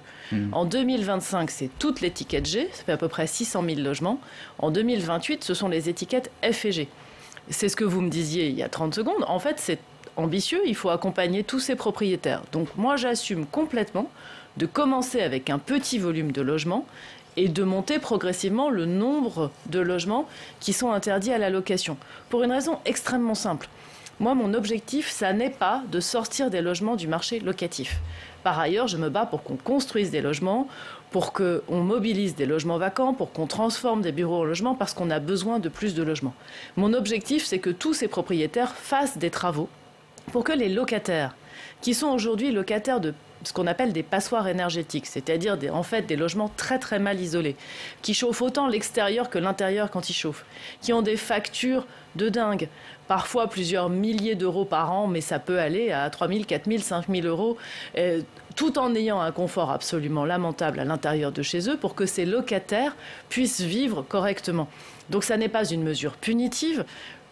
En 2025, c'est toute l'étiquette G, ça fait à peu près 600 000 logements. En 2028, ce sont les étiquettes F et G. C'est ce que vous me disiez il y a 30 secondes. En fait, c'est ambitieux, il faut accompagner tous ces propriétaires. Donc moi, j'assume complètement de commencer avec un petit volume de logements et de monter progressivement le nombre de logements qui sont interdits à la location. Pour une raison extrêmement simple. Moi, mon objectif, ça n'est pas de sortir des logements du marché locatif. Par ailleurs, je me bats pour qu'on construise des logements, pour qu'on mobilise des logements vacants, pour qu'on transforme des bureaux en logements, parce qu'on a besoin de plus de logements. Mon objectif, c'est que tous ces propriétaires fassent des travaux pour que les locataires, qui sont aujourd'hui locataires de ce qu'on appelle des passoires énergétiques, c'est-à-dire en fait des logements très très mal isolés, qui chauffent autant l'extérieur que l'intérieur quand ils chauffent, qui ont des factures de dingue, parfois plusieurs milliers d'euros par an, mais ça peut aller à 3 000, 4 000, 5 000 euros, tout en ayant un confort absolument lamentable à l'intérieur de chez eux pour que ces locataires puissent vivre correctement. Donc ça n'est pas une mesure punitive.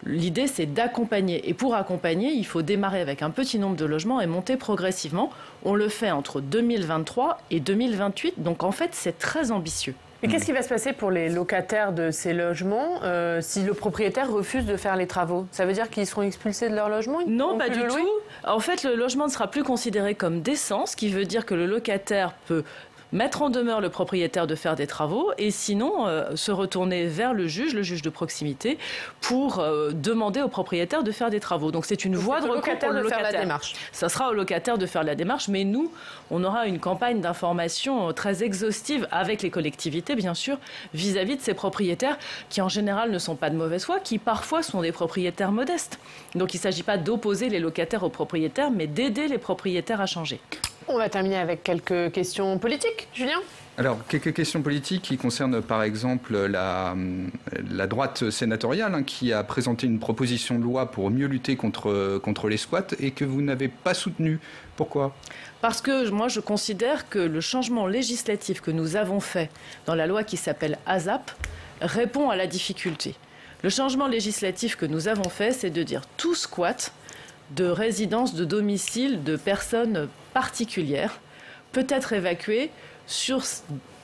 L'idée, c'est d'accompagner. Et pour accompagner, il faut démarrer avec un petit nombre de logements et monter progressivement. On le fait entre 2023 et 2028. Donc, en fait, c'est très ambitieux. Et qu'est-ce qui va se passer pour les locataires de ces logements si le propriétaire refuse de faire les travaux? Ça veut dire qu'ils seront expulsés de leur logement? Non, pas du tout. En fait, le logement ne sera plus considéré comme décent, ce qui veut dire que le locataire peut mettre en demeure le propriétaire de faire des travaux et sinon se retourner vers le juge de proximité pour demander au propriétaire de faire des travaux. Donc c'est une voie de recours pour le locataire. Faire la démarche. Ça sera au locataire de faire la démarche, mais nous, on aura une campagne d'information très exhaustive avec les collectivités, bien sûr, vis-à-vis de ces propriétaires qui en général ne sont pas de mauvaise foi, qui parfois sont des propriétaires modestes. Donc il ne s'agit pas d'opposer les locataires aux propriétaires, mais d'aider les propriétaires à changer. On va terminer avec quelques questions politiques. Julien ? Alors, quelques questions politiques qui concernent par exemple la droite sénatoriale qui a présenté une proposition de loi pour mieux lutter contre les squats et que vous n'avez pas soutenue. Pourquoi ? Parce que moi, je considère que le changement législatif que nous avons fait dans la loi qui s'appelle ASAP répond à la difficulté. Le changement législatif que nous avons fait, c'est de dire tout squat de résidence, de domicile, de personnes particulières peut être évacué sur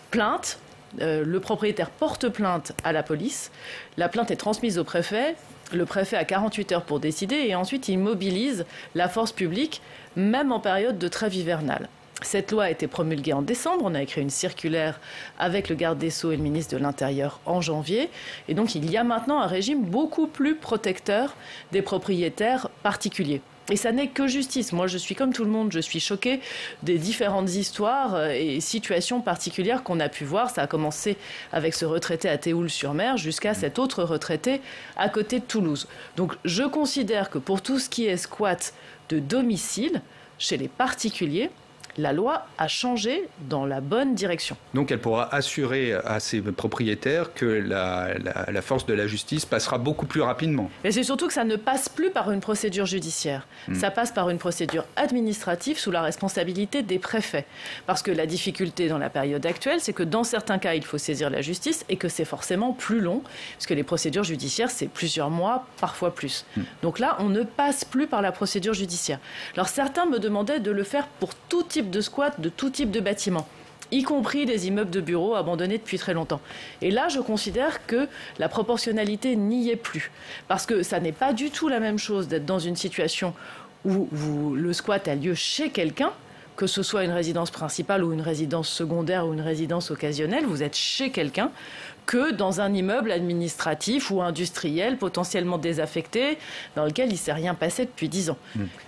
plainte. Le propriétaire porte plainte à la police. La plainte est transmise au préfet. Le préfet a 48 heures pour décider et ensuite il mobilise la force publique, même en période de trêve hivernale. Cette loi a été promulguée en décembre. On a écrit une circulaire avec le garde des Sceaux et le ministre de l'Intérieur en janvier. Et donc, il y a maintenant un régime beaucoup plus protecteur des propriétaires particuliers. Et ça n'est que justice. Moi, je suis comme tout le monde, je suis choquée des différentes histoires et situations particulières qu'on a pu voir. Ça a commencé avec ce retraité à Théoul-sur-Mer jusqu'à cet autre retraité à côté de Toulouse. Donc, je considère que pour tout ce qui est squat de domicile, chez les particuliers, la loi a changé dans la bonne direction. Donc elle pourra assurer à ses propriétaires que la force de la justice passera beaucoup plus rapidement. Mais c'est surtout que ça ne passe plus par une procédure judiciaire. Ça passe par une procédure administrative sous la responsabilité des préfets. Parce que la difficulté dans la période actuelle, c'est que dans certains cas, il faut saisir la justice et que c'est forcément plus long, parce que les procédures judiciaires, c'est plusieurs mois, parfois plus. Donc là, on ne passe plus par la procédure judiciaire. Alors certains me demandaient de le faire pour tout type de squat, de tout type de bâtiment, y compris des immeubles de bureaux abandonnés depuis très longtemps. Et là, je considère que la proportionnalité n'y est plus. Parce que ça n'est pas du tout la même chose d'être dans une situation où le squat a lieu chez quelqu'un, que ce soit une résidence principale ou une résidence secondaire ou une résidence occasionnelle, vous êtes chez quelqu'un, que dans un immeuble administratif ou industriel potentiellement désaffecté, dans lequel il ne s'est rien passé depuis 10 ans.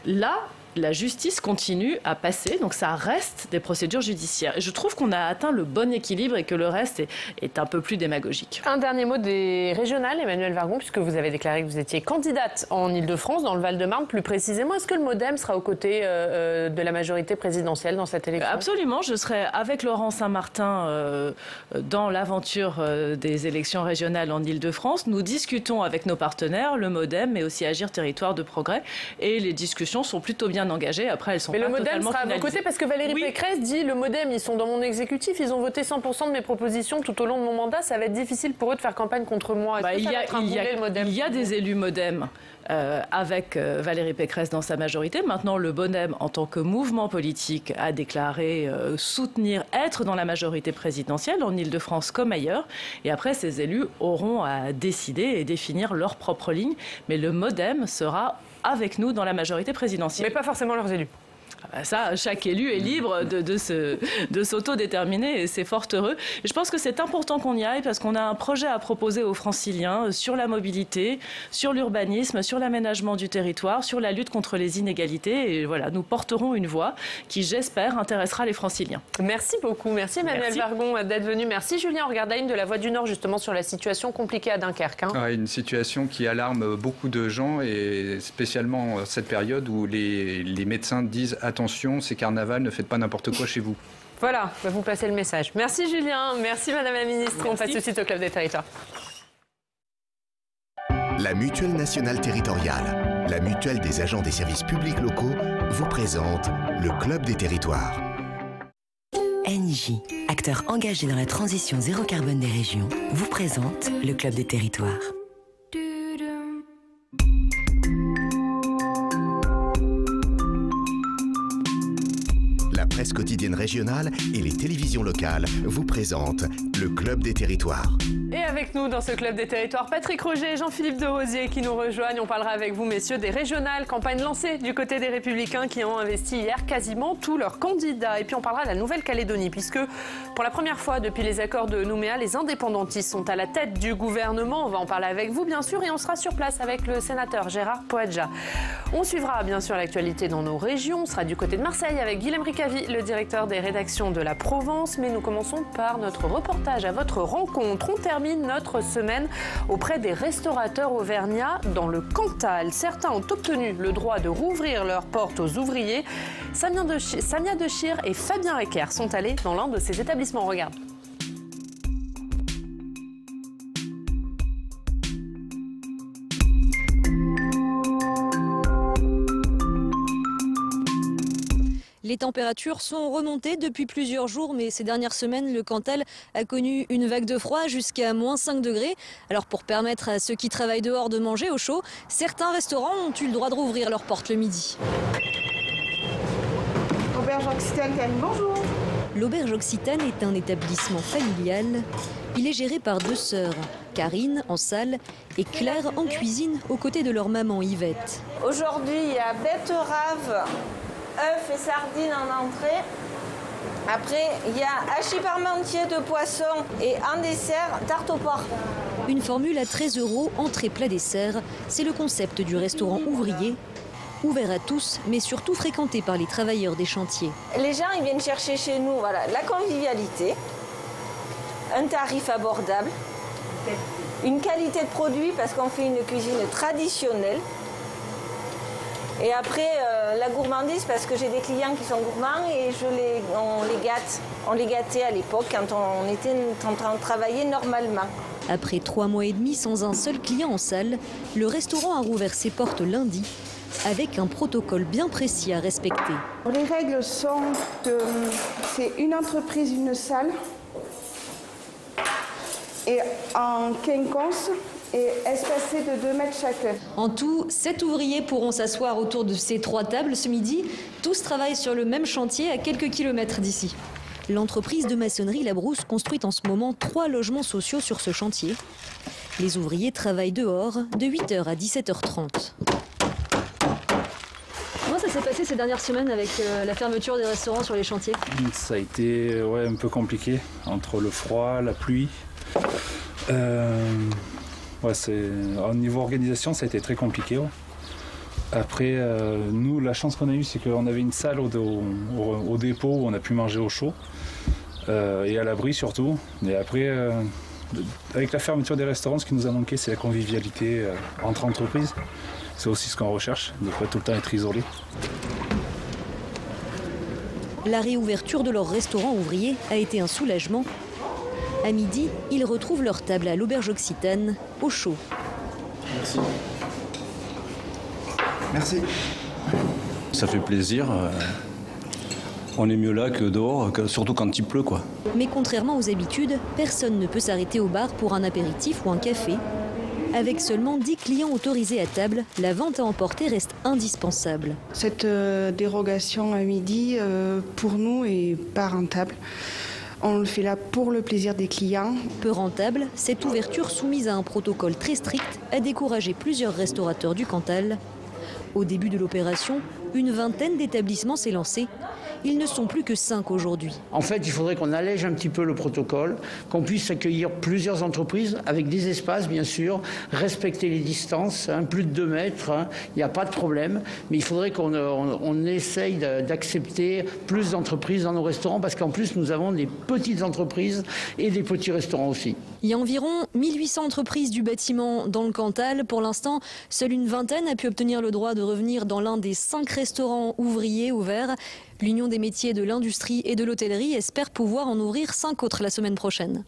Là, la justice continue à passer, donc ça reste des procédures judiciaires. Et je trouve qu'on a atteint le bon équilibre et que le reste est un peu plus démagogique. Un dernier mot des régionales, Emmanuelle Wargon, puisque vous avez déclaré que vous étiez candidate en Ile-de-France, dans le Val-de-Marne plus précisément. Est-ce que le MoDem sera aux côtés de la majorité présidentielle dans cette élection ? Absolument, je serai avec Laurent Saint-Martin dans l'aventure des élections régionales en Ile-de-France. Nous discutons avec nos partenaires, le MoDem, mais aussi Agir Territoire de Progrès. Et les discussions sont plutôt bien bien engagées. Après, elles sont pas totalement finalisées. Mais le MoDem sera à vos côtés parce que Valérie Pécresse dit le MoDem, ils sont dans mon exécutif, ils ont voté 100% de mes propositions tout au long de mon mandat, ça va être difficile pour eux de faire campagne contre moi. Il y a des élus MoDem avec Valérie Pécresse dans sa majorité. Maintenant, le MoDem, en tant que mouvement politique, a déclaré soutenir, être dans la majorité présidentielle en Ile-de-France comme ailleurs. Et après, ces élus auront à décider et définir leur propre ligne. Mais le MoDem sera avec nous dans la majorité présidentielle. Mais pas forcément leurs élus. Ça, chaque élu est libre de s'autodéterminer et c'est fort heureux. Et je pense que c'est important qu'on y aille parce qu'on a un projet à proposer aux Franciliens sur la mobilité, sur l'urbanisme, sur l'aménagement du territoire, sur la lutte contre les inégalités. Et voilà, nous porterons une voix qui, j'espère, intéressera les Franciliens. Merci beaucoup. Merci Emmanuel Vargon d'être venu. Merci Julien Orgardain de la Voix du Nord justement sur la situation compliquée à Dunkerque. Une situation qui alarme beaucoup de gens et spécialement cette période où les médecins disent attention, c'est carnaval, ne faites pas n'importe quoi chez vous. Voilà, vous passez le message. Merci Julien, merci Madame la Ministre. Merci. On passe tout de suite au Club des Territoires. La Mutuelle Nationale Territoriale, la mutuelle des agents des services publics locaux, vous présente le Club des Territoires. NJ, acteur engagé dans la transition zéro carbone des régions, vous présente le Club des Territoires. La presse quotidienne régionale et les télévisions locales vous présentent le Club des Territoires. Et avec nous dans ce Club des Territoires, Patrick Roger et Jean-Philippe de Rosier qui nous rejoignent. On parlera avec vous, messieurs, des régionales, campagne lancée du côté des Républicains qui ont investi hier quasiment tous leurs candidats. Et puis on parlera de la Nouvelle-Calédonie puisque pour la première fois depuis les accords de Nouméa, les indépendantistes sont à la tête du gouvernement. On va en parler avec vous, bien sûr, et on sera sur place avec le sénateur Gérard Poadja. On suivra bien sûr l'actualité dans nos régions. On sera du côté de Marseille avec Guilhem Ricavi, le directeur des rédactions de la Provence. Mais nous commençons par notre reportage à votre rencontre. On termine notre semaine auprès des restaurateurs auvergnats dans le Cantal. Certains ont obtenu le droit de rouvrir leurs portes aux ouvriers. Samia Dechir et Fabien Recker sont allés dans l'un de ces établissements. Regarde. Les températures sont remontées depuis plusieurs jours, mais ces dernières semaines, le Cantal a connu une vague de froid jusqu'à -5 degrés. Alors pour permettre à ceux qui travaillent dehors de manger au chaud, certains restaurants ont eu le droit de rouvrir leurs portes le midi. Auberge Occitane, bonjour. L'Auberge Occitane est un établissement familial. Il est géré par deux sœurs, Karine en salle et Claire en cuisine, aux côtés de leur maman Yvette. Aujourd'hui, il y a betterave, œufs et sardines en entrée. Après, il y a hachis parmentier de poisson et en dessert, tarte au porc. Une formule à 13 €, entrée plat dessert. C'est le concept du restaurant ouvrier. Ouvert à tous, mais surtout fréquenté par les travailleurs des chantiers. Les gens, ils viennent chercher chez nous la convivialité, un tarif abordable, une qualité de produit parce qu'on fait une cuisine traditionnelle. Et après, la gourmandise, parce que j'ai des clients qui sont gourmands et on les gâte. On les gâtait à l'époque quand on était en train de travailler normalement. Après 3 mois et demi sans un seul client en salle, le restaurant a rouvert ses portes lundi avec un protocole bien précis à respecter. Les règles sont c'est une entreprise, une salle, et en quinconce, et espacé de 2 mètres chacun. En tout, 7 ouvriers pourront s'asseoir autour de ces 3 tables ce midi. Tous travaillent sur le même chantier à quelques kilomètres d'ici. L'entreprise de maçonnerie La Brousse construit en ce moment 3 logements sociaux sur ce chantier. Les ouvriers travaillent dehors de 8 h à 17 h 30. Comment ça s'est passé ces dernières semaines avec la fermeture des restaurants sur les chantiers? Ça a été un peu compliqué, entre le froid, la pluie. Au niveau organisation, ça a été très compliqué. Ouais. Après, nous, la chance qu'on a eue, c'est qu'on avait une salle au dépôt où on a pu manger au chaud et à l'abri surtout. Et après, avec la fermeture des restaurants, ce qui nous a manqué, c'est la convivialité entre entreprises. C'est aussi ce qu'on recherche, de ne pas tout le temps être isolé. La réouverture de leur restaurant ouvrier a été un soulagement. À midi, ils retrouvent leur table à l'Auberge Occitane, au chaud. Merci. Merci. ça fait plaisir. On est mieux là que dehors, surtout quand il pleut, quoi. Mais contrairement aux habitudes, personne ne peut s'arrêter au bar pour un apéritif ou un café. Avec seulement 10 clients autorisés à table, la vente à emporter reste indispensable. Cette dérogation à midi, pour nous, est pas rentable. On le fait là pour le plaisir des clients. Peu rentable, cette ouverture soumise à un protocole très strict a découragé plusieurs restaurateurs du Cantal. Au début de l'opération, une vingtaine d'établissements s'est lancée. Ils ne sont plus que 5 aujourd'hui. En fait, il faudrait qu'on allège un petit peu le protocole, qu'on puisse accueillir plusieurs entreprises avec des espaces, bien sûr, respecter les distances, plus de 2 mètres, il n'y a pas de problème. Mais il faudrait qu'on essaye d'accepter plus d'entreprises dans nos restaurants parce qu'en plus, nous avons des petites entreprises et des petits restaurants aussi. Il y a environ 1800 entreprises du bâtiment dans le Cantal. Pour l'instant, seule une vingtaine a pu obtenir le droit de revenir dans l'un des 5 restaurants ouvriers ouverts. L'Union des métiers de l'industrie et de l'hôtellerie espère pouvoir en ouvrir 5 autres la semaine prochaine.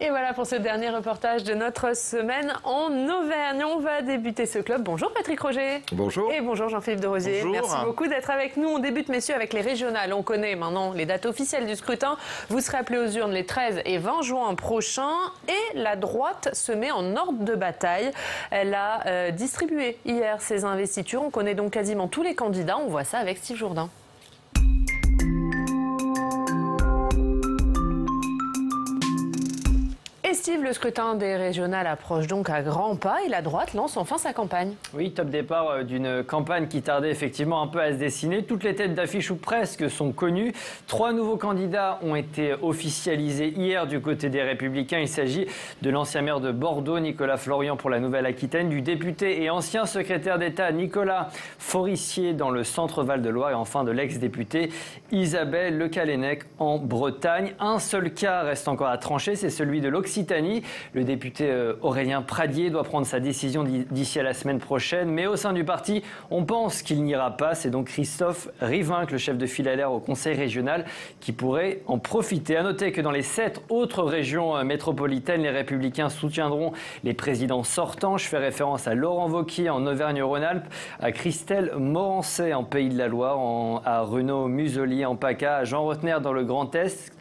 Et voilà pour ce dernier reportage de notre semaine en Auvergne. On va débuter ce club. Bonjour Patrick Roger. Bonjour. Et bonjour Jean-Philippe de Rosier. Bonjour. Merci beaucoup d'être avec nous. On débute, messieurs, avec les régionales. On connaît maintenant les dates officielles du scrutin. Vous serez appelés aux urnes les 13 et 20 juin prochains. Et la droite se met en ordre de bataille. Elle a distribué hier ses investitures. On connaît donc quasiment tous les candidats. On voit ça avec Steve Jourdain. Et Steve, le scrutin des régionales approche donc à grands pas et la droite lance enfin sa campagne. Oui, top départ d'une campagne qui tardait effectivement un peu à se dessiner. Toutes les têtes d'affiche ou presque sont connues. 3 nouveaux candidats ont été officialisés hier du côté des Républicains. Il s'agit de l'ancien maire de Bordeaux, Nicolas Florian pour la Nouvelle-Aquitaine, du député et ancien secrétaire d'État Nicolas Forissier dans le centre Val-de-Loire et enfin de l'ex-députée Isabelle Le Callennec en Bretagne. Un seul cas reste encore à trancher, c'est celui de l'Occitanie. Le député Aurélien Pradier doit prendre sa décision d'ici à la semaine prochaine. Mais au sein du parti, on pense qu'il n'ira pas. C'est donc Christophe Rivinc, le chef de file LR au Conseil régional, qui pourrait en profiter. À noter que dans les 7 autres régions métropolitaines, les Républicains soutiendront les présidents sortants. Je fais référence à Laurent Wauquiez en Auvergne-Rhône-Alpes, à Christelle Morancet en Pays de la Loire, à Renaud Muselier en PACA, à Jean Rotner dans le Grand Est,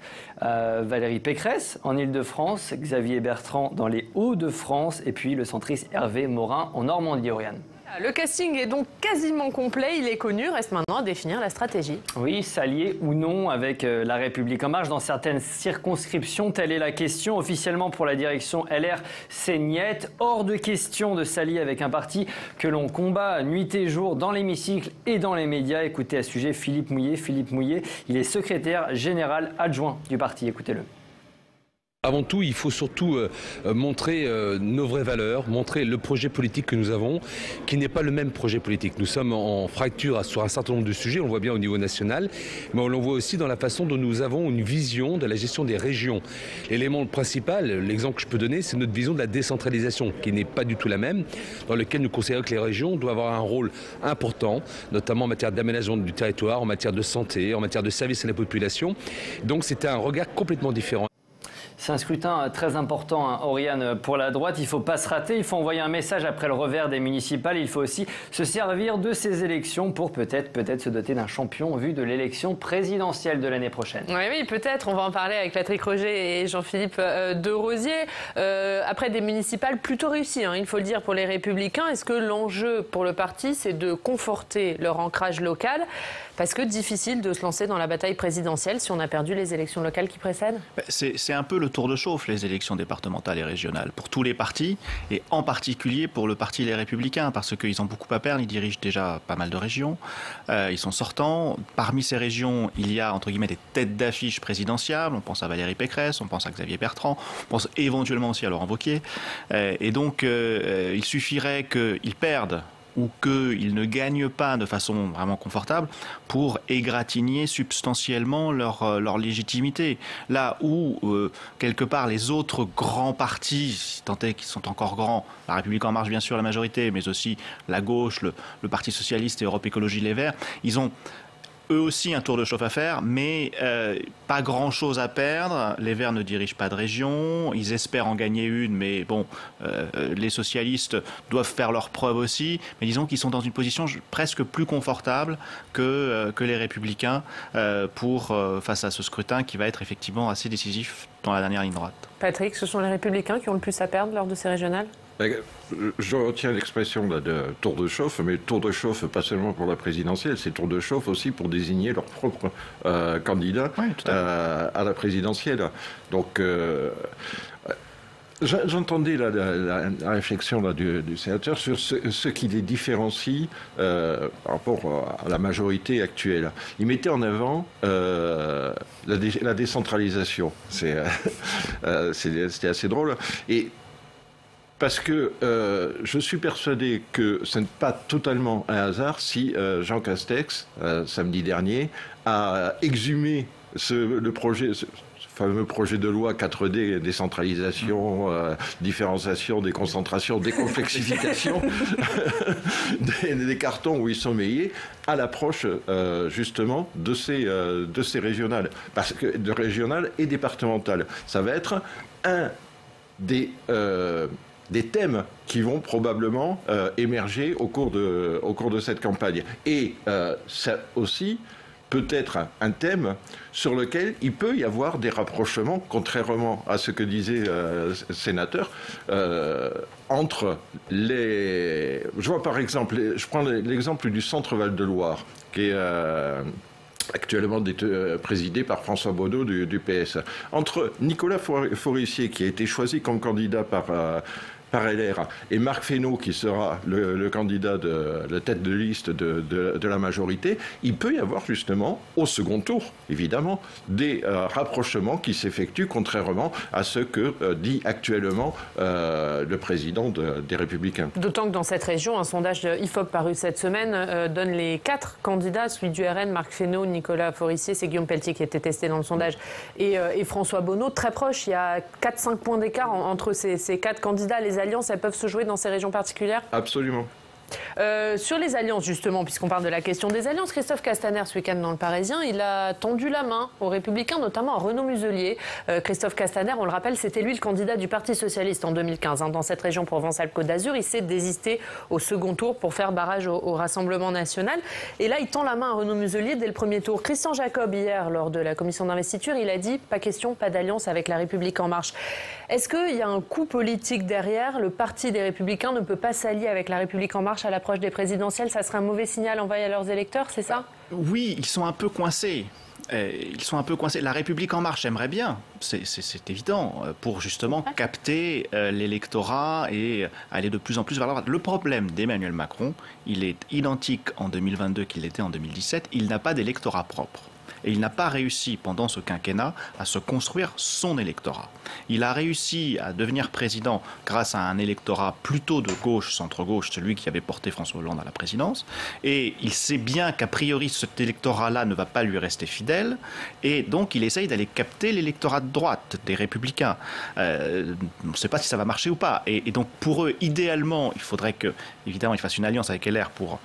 Valérie Pécresse en Île-de-France, Xavier Bertrand dans les Hauts-de-France et puis le centriste Hervé Morin en Normandie, Oriane. Le casting est donc quasiment complet, il est connu, reste maintenant à définir la stratégie. Oui, s'allier ou non avec La République En Marche dans certaines circonscriptions, telle est la question. Officiellement pour la direction LR, c'est niet. Hors de question de s'allier avec un parti que l'on combat nuit et jour dans l'hémicycle et dans les médias. Écoutez à ce sujet Philippe Mouillet. Philippe Mouillet, il est secrétaire général adjoint du parti. Écoutez-le. Avant tout, il faut surtout montrer nos vraies valeurs, montrer le projet politique que nous avons, qui n'est pas le même projet politique. Nous sommes en fracture sur un certain nombre de sujets, on le voit bien au niveau national, mais on le voit aussi dans la façon dont nous avons une vision de la gestion des régions. L'élément principal, l'exemple que je peux donner, c'est notre vision de la décentralisation, qui n'est pas du tout la même, dans lequel nous considérons que les régions doivent avoir un rôle important, notamment en matière d'aménagement du territoire, en matière de santé, en matière de services à la population. Donc c'était un regard complètement différent. C'est un scrutin très important, Oriane, pour la droite. Il ne faut pas se rater, il faut envoyer un message après le revers des municipales. Il faut aussi se servir de ces élections pour peut-être se doter d'un champion en vue de l'élection présidentielle de l'année prochaine. Oui, peut-être. On va en parler avec Patrick Roger et Jean-Philippe de Rosier. Après des municipales plutôt réussies, il faut le dire, pour les Républicains. Est-ce que l'enjeu pour le parti, c'est de conforter leur ancrage local ? Parce que difficile de se lancer dans la bataille présidentielle si on a perdu les élections locales qui précèdent. C'est un peu le tour de chauffe, les élections départementales et régionales, pour tous les partis, et en particulier pour le parti Les Républicains, parce qu'ils ont beaucoup à perdre, ils dirigent déjà pas mal de régions, ils sont sortants. Parmi ces régions, il y a, entre guillemets, des têtes d'affiche présidentiables, on pense à Valérie Pécresse, on pense à Xavier Bertrand, on pense éventuellement aussi à Laurent Wauquiez, et donc il suffirait qu'ils perdent ou qu'ils ne gagnent pas de façon vraiment confortable pour égratigner substantiellement leur légitimité. Là où, quelque part, les autres grands partis, si tant est qu'ils sont encore grands, la République En Marche, bien sûr, la majorité, mais aussi la gauche, le Parti Socialiste et Europe Écologie Les Verts, ils ont eux aussi un tour de chauffe à faire, mais pas grand-chose à perdre. Les Verts ne dirigent pas de région, ils espèrent en gagner une, mais bon, les socialistes doivent faire leurs preuves aussi. Mais disons qu'ils sont dans une position presque plus confortable que les Républicains face à ce scrutin qui va être effectivement assez décisif dans la dernière ligne droite. Patrick, ce sont les Républicains qui ont le plus à perdre lors de ces régionales ? Je retiens l'expression de tour de chauffe, mais tour de chauffe pas seulement pour la présidentielle, c'est tour de chauffe aussi pour désigner leur propre candidat à la présidentielle. Donc, j'entendais la réflexion du sénateur sur ce qui les différencie par rapport à la majorité actuelle. Il mettait en avant la décentralisation. C'était assez drôle. Et parce que je suis persuadé que ce n'est pas totalement un hasard si Jean Castex, samedi dernier, a exhumé le fameux projet de loi 4D, décentralisation, différenciation, déconcentration, décomplexification des cartons où ils sont mêlés, à l'approche justement de ces régionales, de régionales et départementales. Ça va être un des thèmes qui vont probablement émerger au cours de cette campagne. Et ça aussi peut-être un thème sur lequel il peut y avoir des rapprochements, contrairement à ce que disait le sénateur, entre les... Je vois par exemple, je prends l'exemple du Centre Val-de-Loire, qui est actuellement présidé par François Baudot du PS. Entre Nicolas Forissier, qui a été choisi comme candidat par LR, et Marc Fesneau, qui sera le candidat la tête de liste de la majorité, il peut y avoir justement, au second tour, évidemment, des rapprochements qui s'effectuent contrairement à ce que dit actuellement le président des Républicains. D'autant que dans cette région, un sondage de IFOP paru cette semaine donne les 4 candidats, celui du RN, Marc Fesneau, Nicolas Forissier, c'est Guillaume Pelletier qui a été testé dans le sondage, et François Baudot, très proche. Il y a 4-5 points d'écart entre ces 4 candidats. Les alliances, elles peuvent se jouer dans ces régions particulières ? Absolument. Sur les alliances, justement, puisqu'on parle de la question des alliances, Christophe Castaner, ce week-end dans Le Parisien, il a tendu la main aux Républicains, notamment à Renaud Muselier. Christophe Castaner, on le rappelle, c'était lui le candidat du Parti Socialiste en 2015. Dans cette région Provence-Alpes-Côte d'Azur, il s'est désisté au second tour pour faire barrage au Rassemblement national. Et là, il tend la main à Renaud Muselier dès le premier tour. Christian Jacob, hier, lors de la commission d'investiture, il a dit « pas question, pas d'alliance avec La République En Marche ». Est-ce qu'il y a un coup politique derrière ? Le Parti des Républicains ne peut pas s'allier avec La République En Marche à l'approche des présidentielles, ça serait un mauvais signal envoyé à leurs électeurs, c'est ça ? Oui, ils sont un peu coincés. La République En Marche aimerait bien, c'est évident, pour justement capter l'électorat et aller de plus en plus vers la droite. Le problème d'Emmanuel Macron, il est identique en 2022 qu'il était en 2017, il n'a pas d'électorat propre. Et il n'a pas réussi pendant ce quinquennat à se construire son électorat. Il a réussi à devenir président grâce à un électorat plutôt de gauche, centre-gauche, celui qui avait porté François Hollande à la présidence. Et il sait bien qu'a priori cet électorat-là ne va pas lui rester fidèle. Et donc il essaye d'aller capter l'électorat de droite, des Républicains. On ne sait pas si ça va marcher ou pas. Et donc pour eux, idéalement, il faudrait évidemment, ils fassent une alliance avec LR pour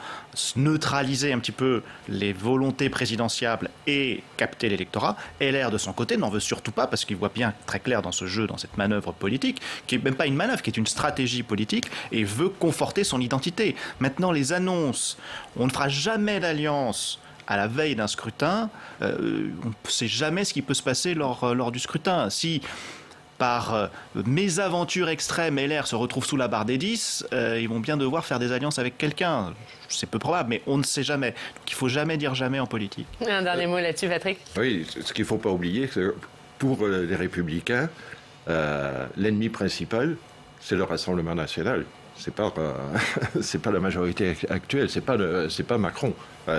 neutraliser un petit peu les volontés présidentiables et capter l'électorat. LR, de son côté, n'en veut surtout pas parce qu'il voit bien très clair dans ce jeu, dans cette manœuvre politique, qui n'est même pas une manœuvre, qui est une stratégie politique, et veut conforter son identité. Maintenant, les annonces, on ne fera jamais d'alliance à la veille d'un scrutin, on ne sait jamais ce qui peut se passer lors du scrutin. Si par mésaventure extrême, LR se retrouve sous la barre des 10, ils vont bien devoir faire des alliances avec quelqu'un. C'est peu probable, mais on ne sait jamais. Donc il ne faut jamais dire jamais en politique. Un dernier mot là-dessus, Patrick. Oui, ce qu'il ne faut pas oublier, c'est que pour les Républicains, l'ennemi principal, c'est le Rassemblement national. C'est pas la majorité actuelle, c'est pas Macron,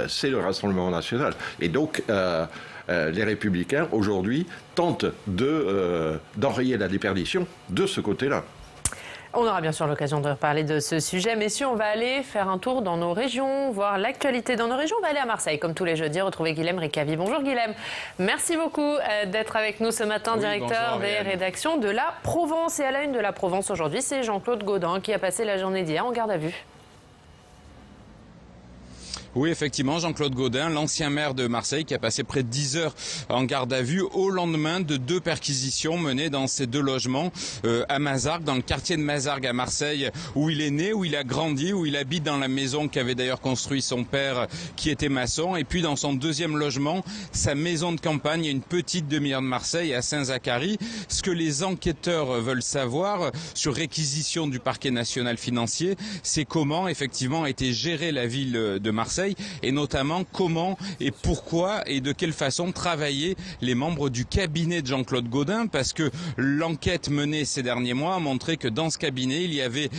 c'est le Rassemblement national. Et donc les Républicains aujourd'hui tentent d'enrayer la déperdition de ce côté-là. On aura bien sûr l'occasion de reparler de ce sujet. Messieurs, on va aller faire un tour dans nos régions, voir l'actualité dans nos régions. On va aller à Marseille, comme tous les jeudis, retrouver Guilhem Ricavi. Bonjour Guilhem. Merci beaucoup d'être avec nous ce matin, directeur des rédactions de la Provence. Et à la une de la Provence aujourd'hui, c'est Jean-Claude Gaudin qui a passé la journée d'hier en garde à vue. Oui, effectivement, Jean-Claude Gaudin, l'ancien maire de Marseille, qui a passé près de 10 heures en garde à vue au lendemain de 2 perquisitions menées dans ces 2 logements à Mazargues, dans le quartier de Mazargues à Marseille, où il est né, où il a grandi, où il habite dans la maison qu'avait d'ailleurs construit son père, qui était maçon, et puis dans son 2e logement, sa maison de campagne, à une petite demi-heure de Marseille, à Saint-Zacharie. Ce que les enquêteurs veulent savoir sur réquisition du parquet national financier, c'est comment effectivement a été gérée la ville de Marseille, et notamment comment et pourquoi et de quelle façon travaillaient les membres du cabinet de Jean-Claude Gaudin, parce que l'enquête menée ces derniers mois a montré que dans ce cabinet, il y avait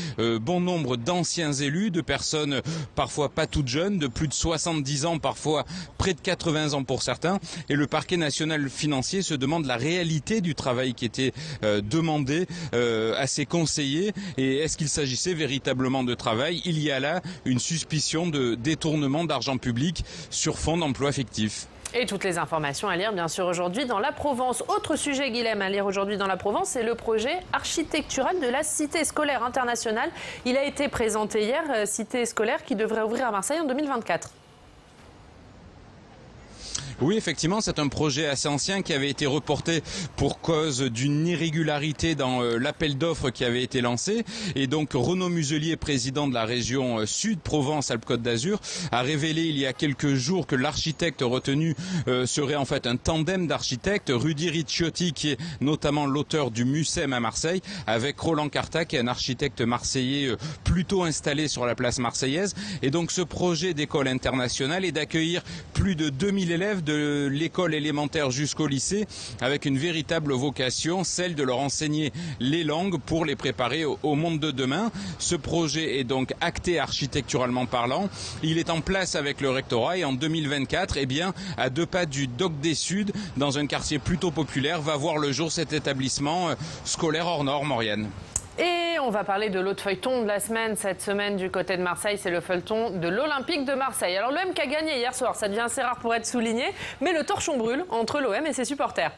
bon nombre d'anciens élus, de personnes parfois pas toutes jeunes, de plus de 70 ans, parfois près de 80 ans pour certains, et le parquet national financier se demande la réalité du travail qui était demandé à ses conseillers, et est-ce qu'il s'agissait véritablement de travail? Il y a là une suspicion de détournement d'argent public sur fond d'emploi fictif. Et toutes les informations à lire bien sûr aujourd'hui dans la Provence. Autre sujet, Guilhem, à lire aujourd'hui dans la Provence, c'est le projet architectural de la Cité scolaire internationale. Il a été présenté hier, Cité scolaire qui devrait ouvrir à Marseille en 2024. Oui, effectivement, c'est un projet assez ancien qui avait été reporté pour cause d'une irrégularité dans l'appel d'offres qui avait été lancé. Et donc, Renaud Muselier, président de la région Sud, Provence-Alpes-Côte d'Azur, a révélé il y a quelques jours que l'architecte retenu serait en fait un tandem d'architectes. Rudy Ricciotti, qui est notamment l'auteur du Mucem à Marseille, avec Roland Carta, qui est un architecte marseillais plutôt installé sur la place marseillaise. Et donc, ce projet d'école internationale est d'accueillir plus de 2000 élèves de l'école élémentaire jusqu'au lycée, avec une véritable vocation, celle de leur enseigner les langues pour les préparer au monde de demain. Ce projet est donc acté architecturalement parlant. Il est en place avec le rectorat et en 2024, eh bien, à 2 pas du Doc des Suds, dans un quartier plutôt populaire, va voir le jour cet établissement scolaire hors norme, Maurienne. Et on va parler de l'autre feuilleton de la semaine. Cette semaine du côté de Marseille, c'est le feuilleton de l'Olympique de Marseille. Alors l'OM qui a gagné hier soir, ça devient assez rare pour être souligné, mais le torchon brûle entre l'OM et ses supporters.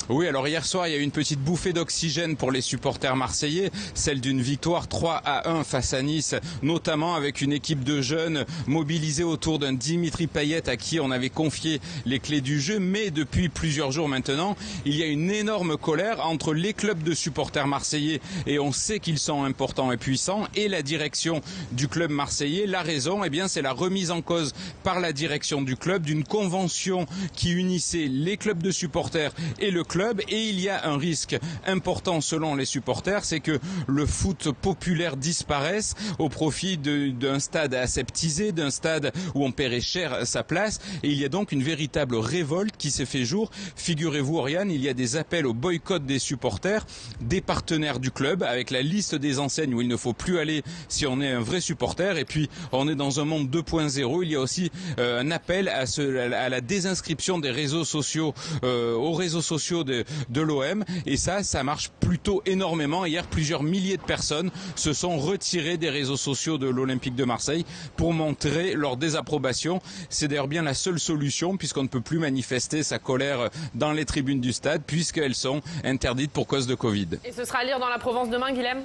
Oui, alors hier soir, il y a eu une petite bouffée d'oxygène pour les supporters marseillais, celle d'une victoire 3-1 face à Nice, notamment avec une équipe de jeunes mobilisés autour d'un Dimitri Payet à qui on avait confié les clés du jeu. Mais depuis plusieurs jours maintenant, il y a une énorme colère entre les clubs de supporters marseillais, et on sait qu'ils sont importants et puissants, et la direction du club marseillais. La raison, eh bien, c'est la remise en cause par la direction du club d'une convention qui unissait les clubs de supporters et le club. Et il y a un risque important selon les supporters, c'est que le foot populaire disparaisse au profit d'un stade aseptisé, d'un stade où on paierait cher sa place. Et il y a donc une véritable révolte qui s'est fait jour. Figurez-vous, Oriane, il y a des appels au boycott des supporters, des partenaires du club, avec la liste des enseignes où il ne faut plus aller si on est un vrai supporter. Et puis on est dans un monde 2.0. Il y a aussi un appel à la désinscription des réseaux sociaux, aux réseaux sociaux de l'OM, et ça marche plutôt énormément. Hier, plusieurs milliers de personnes se sont retirées des réseaux sociaux de l'Olympique de Marseille pour montrer leur désapprobation. C'est d'ailleurs bien la seule solution, puisqu'on ne peut plus manifester sa colère dans les tribunes du stade, puisqu'elles sont interdites pour cause de Covid. Et ce sera à lire dans la Provence demain, Guilhem ?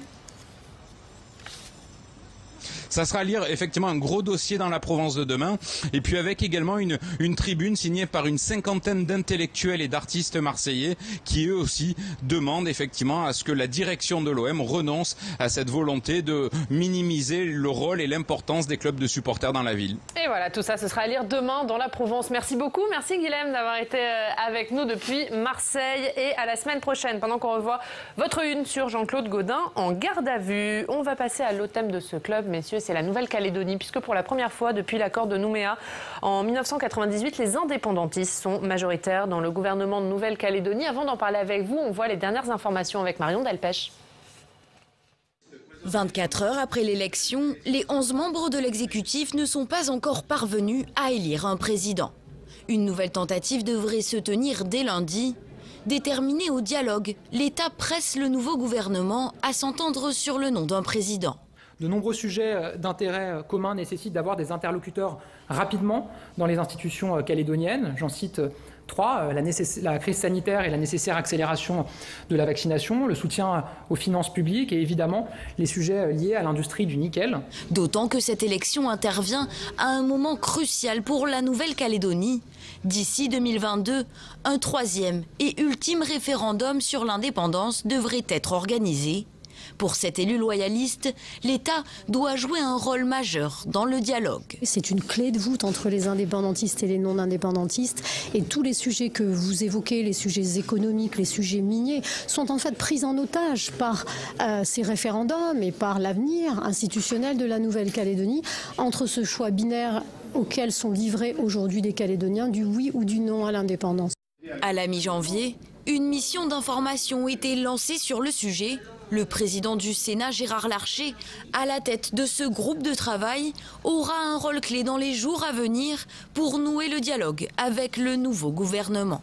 Ça sera à lire effectivement un gros dossier dans la Provence de demain, et puis avec également une tribune signée par une 50aine d'intellectuels et d'artistes marseillais qui eux aussi demandent effectivement à ce que la direction de l'OM renonce à cette volonté de minimiser le rôle et l'importance des clubs de supporters dans la ville. Et voilà, tout ça, ce sera à lire demain dans la Provence. Merci beaucoup, merci Guilhem d'avoir été avec nous depuis Marseille, et à la semaine prochaine, pendant qu'on revoit votre une sur Jean-Claude Gaudin en garde à vue. On va passer à l'autre thème de ce club, messieurs, c'est la Nouvelle-Calédonie, puisque pour la première fois depuis l'accord de Nouméa en 1998, les indépendantistes sont majoritaires dans le gouvernement de Nouvelle-Calédonie. Avant d'en parler avec vous, on voit les dernières informations avec Marion Delpech. 24 heures après l'élection, les 11 membres de l'exécutif ne sont pas encore parvenus à élire un président. Une nouvelle tentative devrait se tenir dès lundi. Déterminé au dialogue, l'État presse le nouveau gouvernement à s'entendre sur le nom d'un président. De nombreux sujets d'intérêt commun nécessitent d'avoir des interlocuteurs rapidement dans les institutions calédoniennes. J'en cite 3, la crise sanitaire et la nécessaire accélération de la vaccination, le soutien aux finances publiques et évidemment les sujets liés à l'industrie du nickel. D'autant que cette élection intervient à un moment crucial pour la Nouvelle-Calédonie. D'ici 2022, un troisième et ultime référendum sur l'indépendance devrait être organisé. Pour cet élu loyaliste, l'État doit jouer un rôle majeur dans le dialogue. C'est une clé de voûte entre les indépendantistes et les non-indépendantistes. Et tous les sujets que vous évoquez, les sujets économiques, les sujets miniers, sont en fait pris en otage par ces référendums et par l'avenir institutionnel de la Nouvelle-Calédonie entre ce choix binaire auquel sont livrés aujourd'hui des Calédoniens du oui ou du non à l'indépendance. À la mi-janvier, une mission d'information était lancée sur le sujet. Le président du Sénat, Gérard Larcher, à la tête de ce groupe de travail, aura un rôle clé dans les jours à venir pour nouer le dialogue avec le nouveau gouvernement.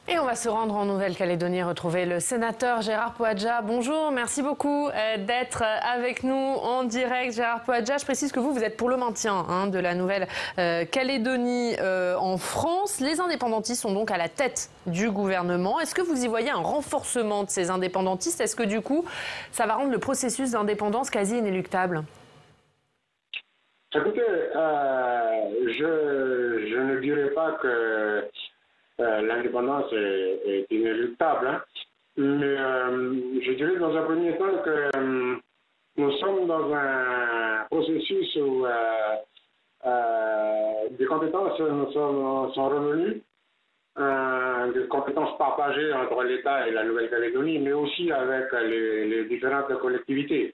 Et on va se rendre en Nouvelle-Calédonie, retrouver le sénateur Gérard Poadja. Bonjour, merci beaucoup d'être avec nous en direct. Gérard Poadja, je précise que vous êtes pour le maintien de la Nouvelle-Calédonie en France. Les indépendantistes sont donc à la tête du gouvernement. Est-ce que vous y voyez un renforcement de ces indépendantistes? Est-ce que du coup, ça va rendre le processus d'indépendance quasi inéluctable? Écoutez, je ne dirais pas que l'indépendance est inéluctable, hein. Mais je dirais dans un premier temps que nous sommes dans un processus où des compétences sont revenues, des compétences partagées entre l'État et la Nouvelle-Calédonie, mais aussi avec les différentes collectivités.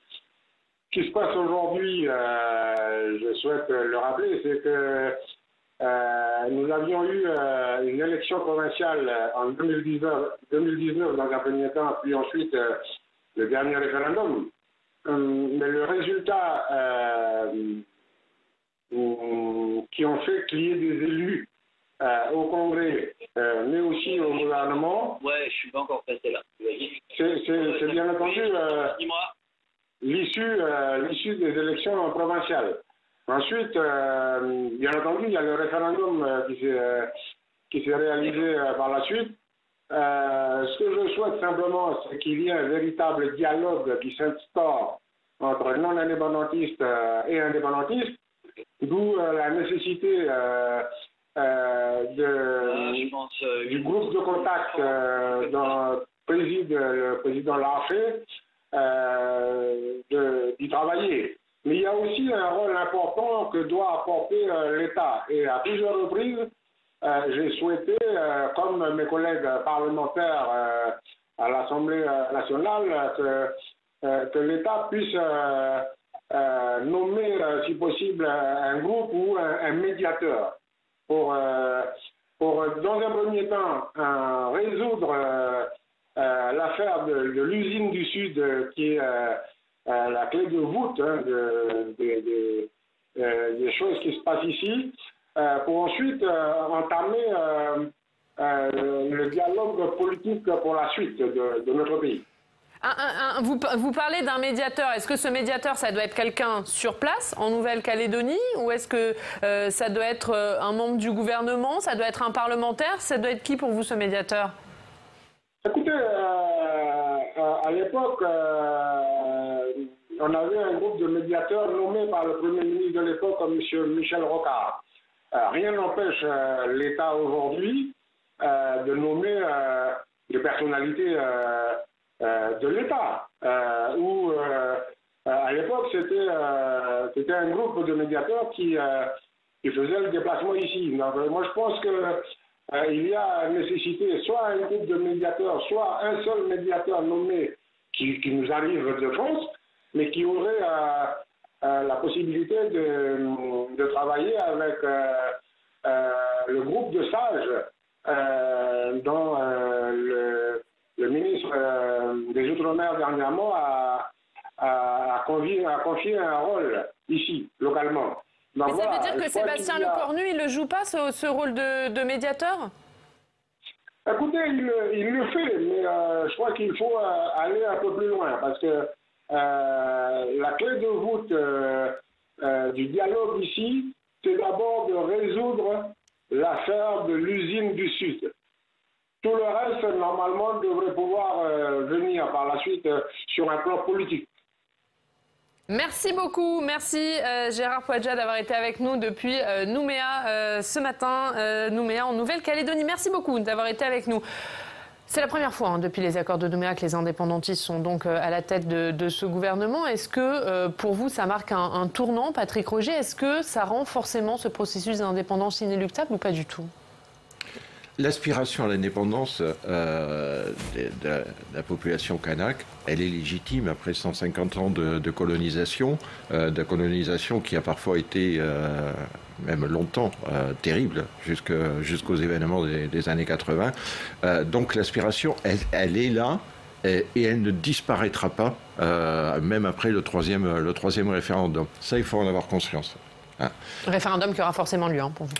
Ce qui se passe aujourd'hui, je souhaite le rappeler, c'est que nous avions eu une élection provinciale en 2019 dans un premier temps, puis ensuite le dernier référendum. Mais le résultat qui ont fait qu'il y ait des élus au Congrès, mais aussi au gouvernement. Ouais, je suis pas encore passé là. C'est bien entendu l'issue des élections provinciales. Ensuite, bien entendu, il y a le référendum qui s'est réalisé par la suite. Ce que je souhaite simplement, c'est qu'il y ait un véritable dialogue qui s'instaure entre non-indépendantistes et indépendantistes, d'où la nécessité du groupe de contact dont préside le président Larcher d'y travailler. Mais il y a aussi un rôle important que doit apporter l'État. Et à plusieurs reprises, j'ai souhaité, comme mes collègues parlementaires à l'Assemblée nationale, que l'État puisse nommer, si possible, un groupe ou un médiateur pour, dans un premier temps, résoudre l'affaire de l'usine du Sud qui est la clé de voûte des choses qui se passent ici, pour ensuite entamer le dialogue politique pour la suite de notre pays. Vous parlez d'un médiateur. Est-ce que ce médiateur, ça doit être quelqu'un sur place, en Nouvelle-Calédonie, ou est-ce que ça doit être un membre du gouvernement, ça doit être un parlementaire? Ça doit être qui pour vous, ce médiateur? Écoutez, à l'époque, on avait un groupe de médiateurs nommé par le Premier ministre de l'époque, M. Michel Rocard. Rien n'empêche l'État aujourd'hui de nommer des personnalités de l'État. À l'époque, c'était un groupe de médiateurs qui faisait le déplacement ici. Donc, moi, je pense qu'il y a nécessité soit un groupe de médiateurs, soit un seul médiateur nommé qui nous arrive de France, mais qui aurait la possibilité de travailler avec le groupe de sages dont le ministre des Outre-mer dernièrement a confié un rôle ici, localement. Donc, mais ça veut dire que Sébastien Lecornu, il ne joue pas ce rôle de médiateur? Écoutez, il le fait, mais je crois qu'il faut aller un peu plus loin, parce que la clé de voûte du dialogue ici, c'est d'abord de résoudre l'affaire de l'usine du Sud. tout le reste, normalement, devrait pouvoir venir par la suite sur un plan politique. Merci beaucoup, merci Gérard Poadja d'avoir été avec nous depuis Nouméa ce matin, Nouméa en Nouvelle-Calédonie. Merci beaucoup d'avoir été avec nous. C'est la première fois depuis les accords de Nouméa que les indépendantistes sont donc à la tête de ce gouvernement. Est-ce que pour vous ça marque un tournant, Patrick Roger? Est-ce que ça rend forcément ce processus d'indépendance inéluctable ou pas du tout? L'aspiration à l'indépendance de la population kanak, elle est légitime après 150 ans de colonisation qui a parfois été, même longtemps, terrible, jusqu'aux événements des années 80. Donc l'aspiration, elle est là et elle ne disparaîtra pas, même après le troisième référendum. Ça, il faut en avoir conscience. Hein. Référendum qui aura forcément lieu pour vous.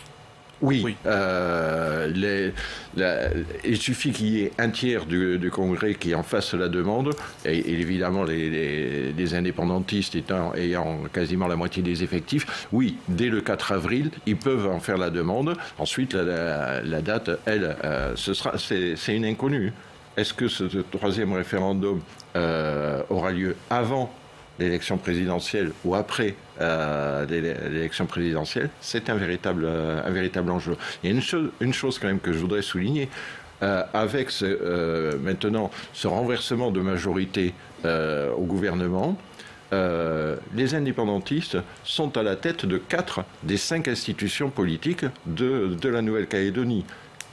Oui. Il suffit qu'il y ait un tiers du Congrès qui en fasse la demande, et évidemment les indépendantistes ayant quasiment la moitié des effectifs. Oui, dès le 4 avril, ils peuvent en faire la demande. Ensuite, la date, c'est une inconnue. Est-ce que ce troisième référendum aura lieu avant l'élection présidentielle ou après l'élection présidentielle? C'est un véritable enjeu. Il y a une chose quand même que je voudrais souligner. Avec maintenant ce renversement de majorité au gouvernement, les indépendantistes sont à la tête de 4 des 5 institutions politiques de la Nouvelle-Calédonie.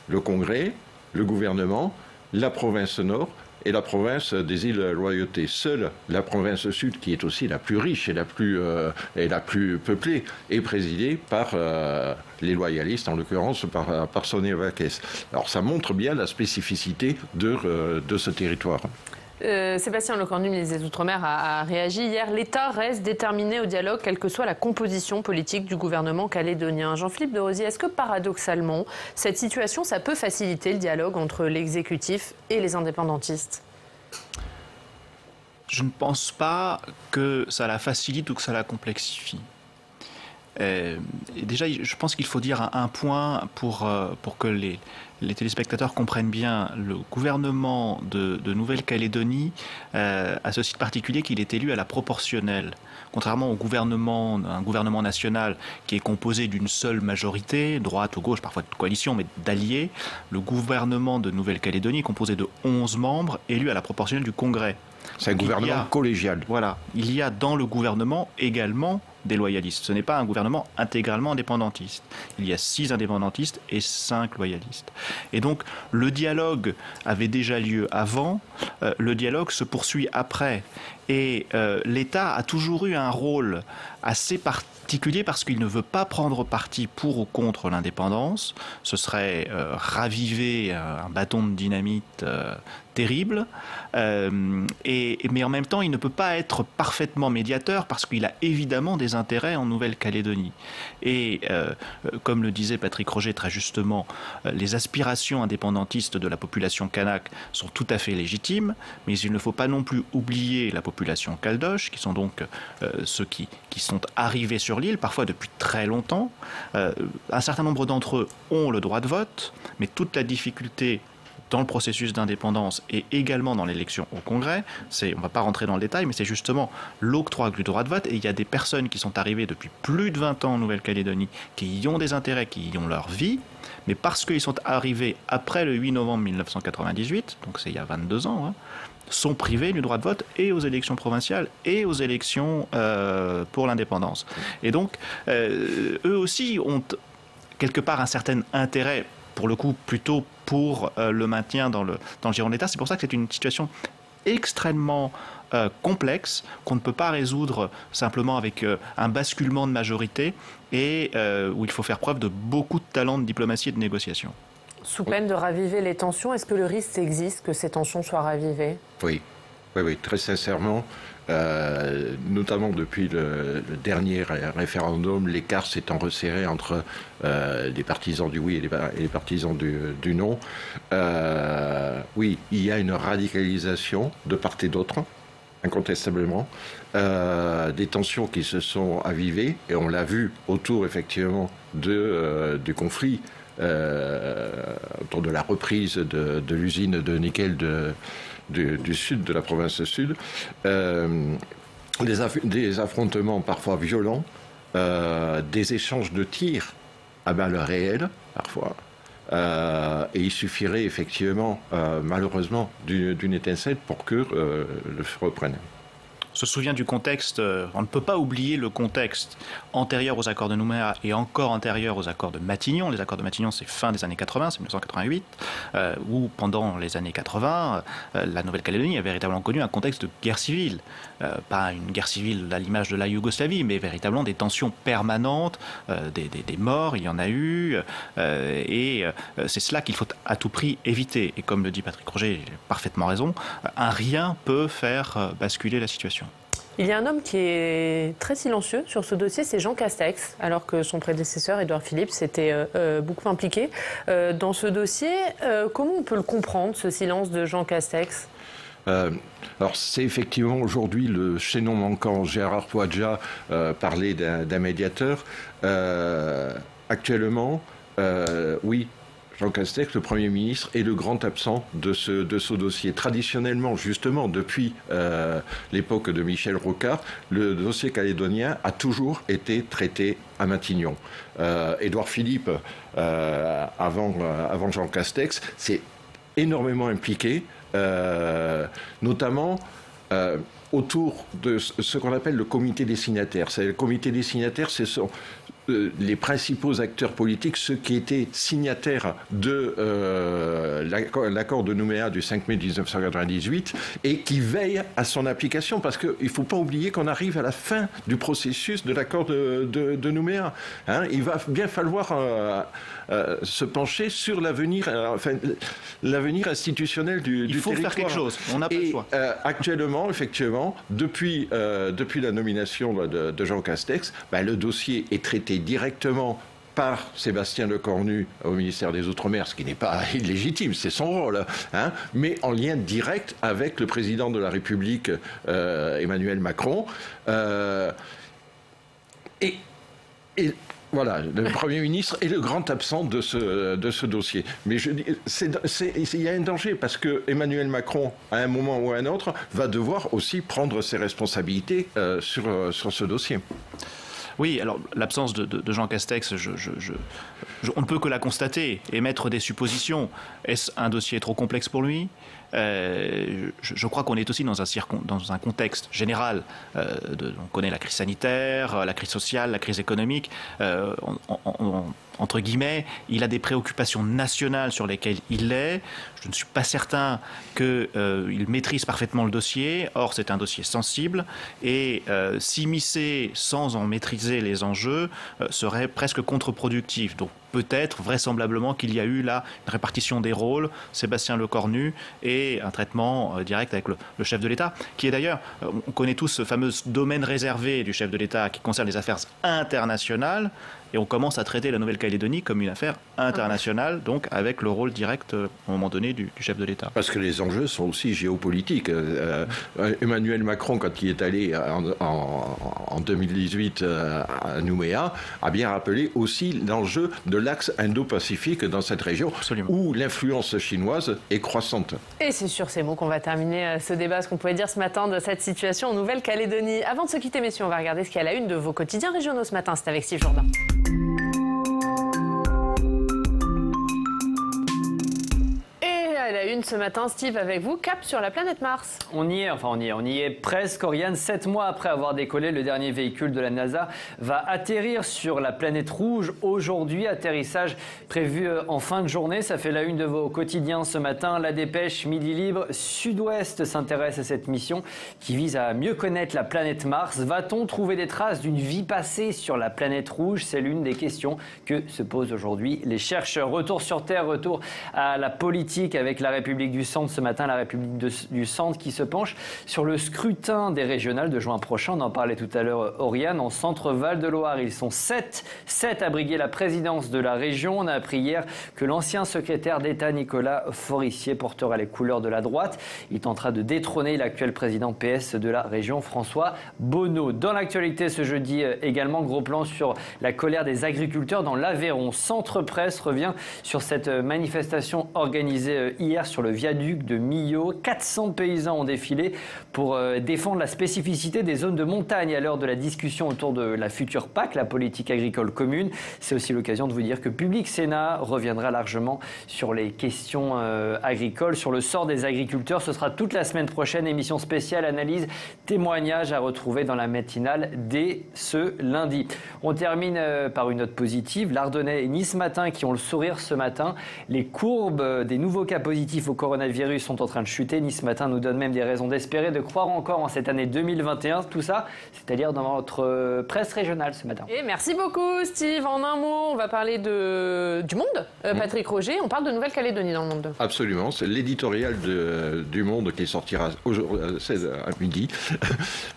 Le Congrès, le gouvernement, la province Nord et la province des îles Loyauté. Seule la province Sud, qui est aussi la plus riche et la plus peuplée, est présidée par les loyalistes, en l'occurrence par Sonia Vakes. Alors ça montre bien la spécificité de ce territoire. Sébastien Lecornu, ministre des Outre-mer, a réagi hier. L'État reste déterminé au dialogue, quelle que soit la composition politique du gouvernement calédonien. Jean-Philippe de Rosier, est-ce que paradoxalement, cette situation, ça peut faciliter le dialogue entre l'exécutif et les indépendantistes? Je ne pense pas que ça la facilite ou que ça la complexifie. Et déjà, je pense qu'il faut dire un point pour que les téléspectateurs comprennent bien. Le gouvernement de Nouvelle-Calédonie a ce site particulier qu'il est élu à la proportionnelle. Contrairement un gouvernement national qui est composé d'une seule majorité, droite ou gauche, parfois de coalition, mais d'alliés, le gouvernement de Nouvelle-Calédonie est composé de 11 membres élus à la proportionnelle du Congrès. C'est un gouvernement collégial. Voilà. Il y a dans le gouvernement également des loyalistes. Ce n'est pas un gouvernement intégralement indépendantiste. Il y a 6 indépendantistes et 5 loyalistes. Et donc, le dialogue avait déjà lieu avant, le dialogue se poursuit après. Et l'État a toujours eu un rôle assez particulier parce qu'il ne veut pas prendre parti pour ou contre l'indépendance. Ce serait raviver un bâton de dynamite terrible. Mais en même temps, il ne peut pas être parfaitement médiateur parce qu'il a évidemment des intérêts en Nouvelle-Calédonie. Et comme le disait Patrick Roger très justement, les aspirations indépendantistes de la population kanak sont tout à fait légitimes, mais il ne faut pas non plus oublier la population caldoche, qui sont donc ceux qui sont arrivés sur l'île, parfois depuis très longtemps. Un certain nombre d'entre eux ont le droit de vote, mais toute la difficulté dans le processus d'indépendance et également dans l'élection au Congrès, on ne va pas rentrer dans le détail, mais c'est justement l'octroi du droit de vote. Et il y a des personnes qui sont arrivées depuis plus de 20 ans en Nouvelle-Calédonie, qui y ont des intérêts, qui y ont leur vie, mais parce qu'ils sont arrivés après le 8 novembre 1998, donc c'est il y a 22 ans, sont privés du droit de vote et aux élections provinciales et aux élections pour l'indépendance. Et donc, eux aussi ont quelque part un certain intérêt, pour le coup, plutôt pour le maintien dans le giron de l'État. C'est pour ça que c'est une situation extrêmement complexe, qu'on ne peut pas résoudre simplement avec un basculement de majorité et où il faut faire preuve de beaucoup de talent de diplomatie et de négociation. Sous peine de raviver les tensions, est-ce que le risque existe que ces tensions soient ravivées? Oui, très sincèrement. Notamment depuis le dernier référendum, l'écart s'étant resserré entre les partisans du oui et les partisans du non. Oui, il y a une radicalisation de part et d'autre, incontestablement. Des tensions qui se sont avivées, et on l'a vu autour effectivement du conflit autour de la reprise de l'usine de nickel du sud, de la province sud, des affrontements parfois violents, des échanges de tirs à balles réelles, parfois. Et il suffirait effectivement, malheureusement, d'une étincelle pour que le feu reprenne. On se souvient du contexte, on ne peut pas oublier le contexte antérieur aux accords de Nouméa et encore antérieur aux accords de Matignon. Les accords de Matignon, c'est fin des années 80, c'est 1988, où pendant les années 80, la Nouvelle-Calédonie a véritablement connu un contexte de guerre civile. Pas une guerre civile à l'image de la Yougoslavie, mais véritablement des tensions permanentes, des morts, il y en a eu, et c'est cela qu'il faut à tout prix éviter. Et comme le dit Patrick Roger, il a parfaitement raison, un rien peut faire basculer la situation. Il y a un homme qui est très silencieux sur ce dossier, c'est Jean Castex, alors que son prédécesseur, Édouard Philippe, s'était beaucoup impliqué dans ce dossier. Comment on peut le comprendre, ce silence de Jean Castex ? Alors c'est effectivement aujourd'hui le chaînon manquant. Gérard Poadja parlait d'un médiateur. Actuellement, oui, Jean Castex, le Premier ministre, est le grand absent de ce dossier. Traditionnellement, justement, depuis l'époque de Michel Rocard, le dossier calédonien a toujours été traité à Matignon. Édouard Philippe, avant Jean Castex, s'est énormément impliqué, notamment autour de ce qu'on appelle le comité des signataires. Le comité des signataires, ce sont les principaux acteurs politiques, ceux qui étaient signataires de l'accord de Nouméa du 5 mai 1998 et qui veillent à son application, parce qu'il ne faut pas oublier qu'on arrive à la fin du processus de l'accord de Nouméa. Hein, il va bien falloir se pencher sur l'avenir institutionnel du territoire. Il faut faire quelque chose, on n'a pas le choix. Actuellement, effectivement, depuis la nomination de Jean Castex, le dossier est traité directement par Sébastien Lecornu au ministère des Outre-mer, ce qui n'est pas illégitime, c'est son rôle, hein, mais en lien direct avec le président de la République, Emmanuel Macron. Et voilà, le Premier ministre est le grand absent de ce dossier. Mais je dis, il y a un danger, parce que Emmanuel Macron, à un moment ou à un autre, va devoir aussi prendre ses responsabilités sur ce dossier. Oui, alors l'absence de Jean Castex, on ne peut que la constater, émettre des suppositions. Est-ce un dossier trop complexe pour lui ? Je crois qu'on est aussi dans un contexte général. On connaît la crise sanitaire, la crise sociale, la crise économique. Entre guillemets, il a des préoccupations nationales sur lesquelles il est. Je ne suis pas certain qu'il maîtrise parfaitement le dossier. Or, c'est un dossier sensible. Et s'immiscer sans en maîtriser les enjeux serait presque contre-productif. Donc, peut-être, vraisemblablement, qu'il y a eu là une répartition des rôles, Sébastien Lecornu, et un traitement direct avec le chef de l'État, qui est d'ailleurs, on connaît tous ce fameux domaine réservé du chef de l'État qui concerne les affaires internationales, et on commence à traiter la Nouvelle-Calédonie comme une affaire internationale, donc avec le rôle direct, à un moment donné, du chef de l'État. Parce que les enjeux sont aussi géopolitiques. Emmanuel Macron, quand il est allé en 2018 à Nouméa, a bien rappelé aussi l'enjeu de l'axe Indo-Pacifique dans cette région, absolument, où l'influence chinoise est croissante. Et c'est sur ces mots qu'on va terminer ce débat, ce qu'on pouvait dire ce matin de cette situation en Nouvelle-Calédonie. Avant de se quitter, messieurs, on va regarder ce qu'il y a à la une de vos quotidiens régionaux ce matin. C'est avec Steve Jourdain. À la une ce matin, Steve, avec vous, cap sur la planète Mars. On y est presque. Oriane, 7 mois après avoir décollé, le dernier véhicule de la NASA va atterrir sur la planète rouge aujourd'hui. Atterrissage prévu en fin de journée. Ça fait la une de vos quotidiens ce matin. La Dépêche, Midi Libre, Sud-Ouest s'intéresse à cette mission qui vise à mieux connaître la planète Mars. Va-t-on trouver des traces d'une vie passée sur la planète rouge? C'est l'une des questions que se posent aujourd'hui les chercheurs. Retour sur Terre, retour à la politique avec la réponse République du Centre ce matin, la République du Centre qui se penche sur le scrutin des régionales de juin prochain. On en parlait tout à l'heure, Oriane, en centre Val-de-Loire. Ils sont 7 à briguer la présidence de la région. On a appris hier que l'ancien secrétaire d'État Nicolas Forissier portera les couleurs de la droite. Il tentera de détrôner l'actuel président PS de la région, François Bonneau. Dans l'actualité ce jeudi également, gros plan sur la colère des agriculteurs dans l'Aveyron. Centre Presse revient sur cette manifestation organisée hier sur le viaduc de Millau. 400 paysans ont défilé pour défendre la spécificité des zones de montagne à l'heure de la discussion autour de la future PAC, la politique agricole commune. C'est aussi l'occasion de vous dire que Public Sénat reviendra largement sur les questions agricoles, sur le sort des agriculteurs. Ce sera toute la semaine prochaine, émission spéciale, analyse, témoignage à retrouver dans la matinale dès ce lundi. On termine par une note positive. L'Ardennais et Nice Matin qui ont le sourire ce matin. Les courbes des nouveaux cas positifs au coronavirus sont en train de chuter. Nice Matin nous donne même des raisons d'espérer, de croire encore en cette année 2021. Tout ça, c'est-à-dire dans votre presse régionale ce matin. Et merci beaucoup Steve. En un mot, on va parler du Monde. Patrick Roger, on parle de Nouvelle-Calédonie dans le Monde. Absolument, c'est l'éditorial du Monde qui sortira à midi,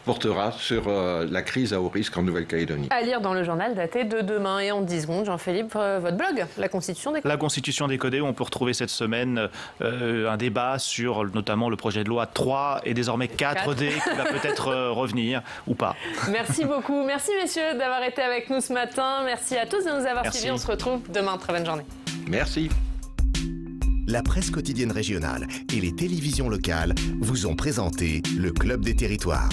portera sur la crise à haut risque en Nouvelle-Calédonie. À lire dans le journal daté de demain. Et en 10 secondes, Jean-Philippe, votre blog, La Constitution décodée. La Constitution décodée, où on peut retrouver cette semaine un débat sur notamment le projet de loi 3 et désormais 4D qui va peut-être revenir ou pas. Merci beaucoup. Merci messieurs d'avoir été avec nous ce matin. Merci à tous de nous avoir suivis. On se retrouve demain. Très bonne journée. Merci. La presse quotidienne régionale et les télévisions locales vous ont présenté le Club des Territoires.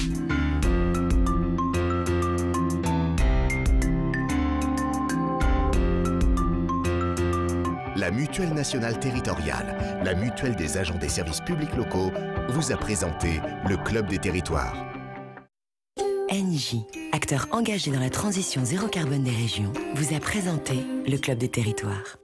La Mutuelle nationale territoriale, la mutuelle des agents des services publics locaux, vous a présenté le Club des Territoires. ENGIE, acteur engagé dans la transition zéro carbone des régions, vous a présenté le Club des Territoires.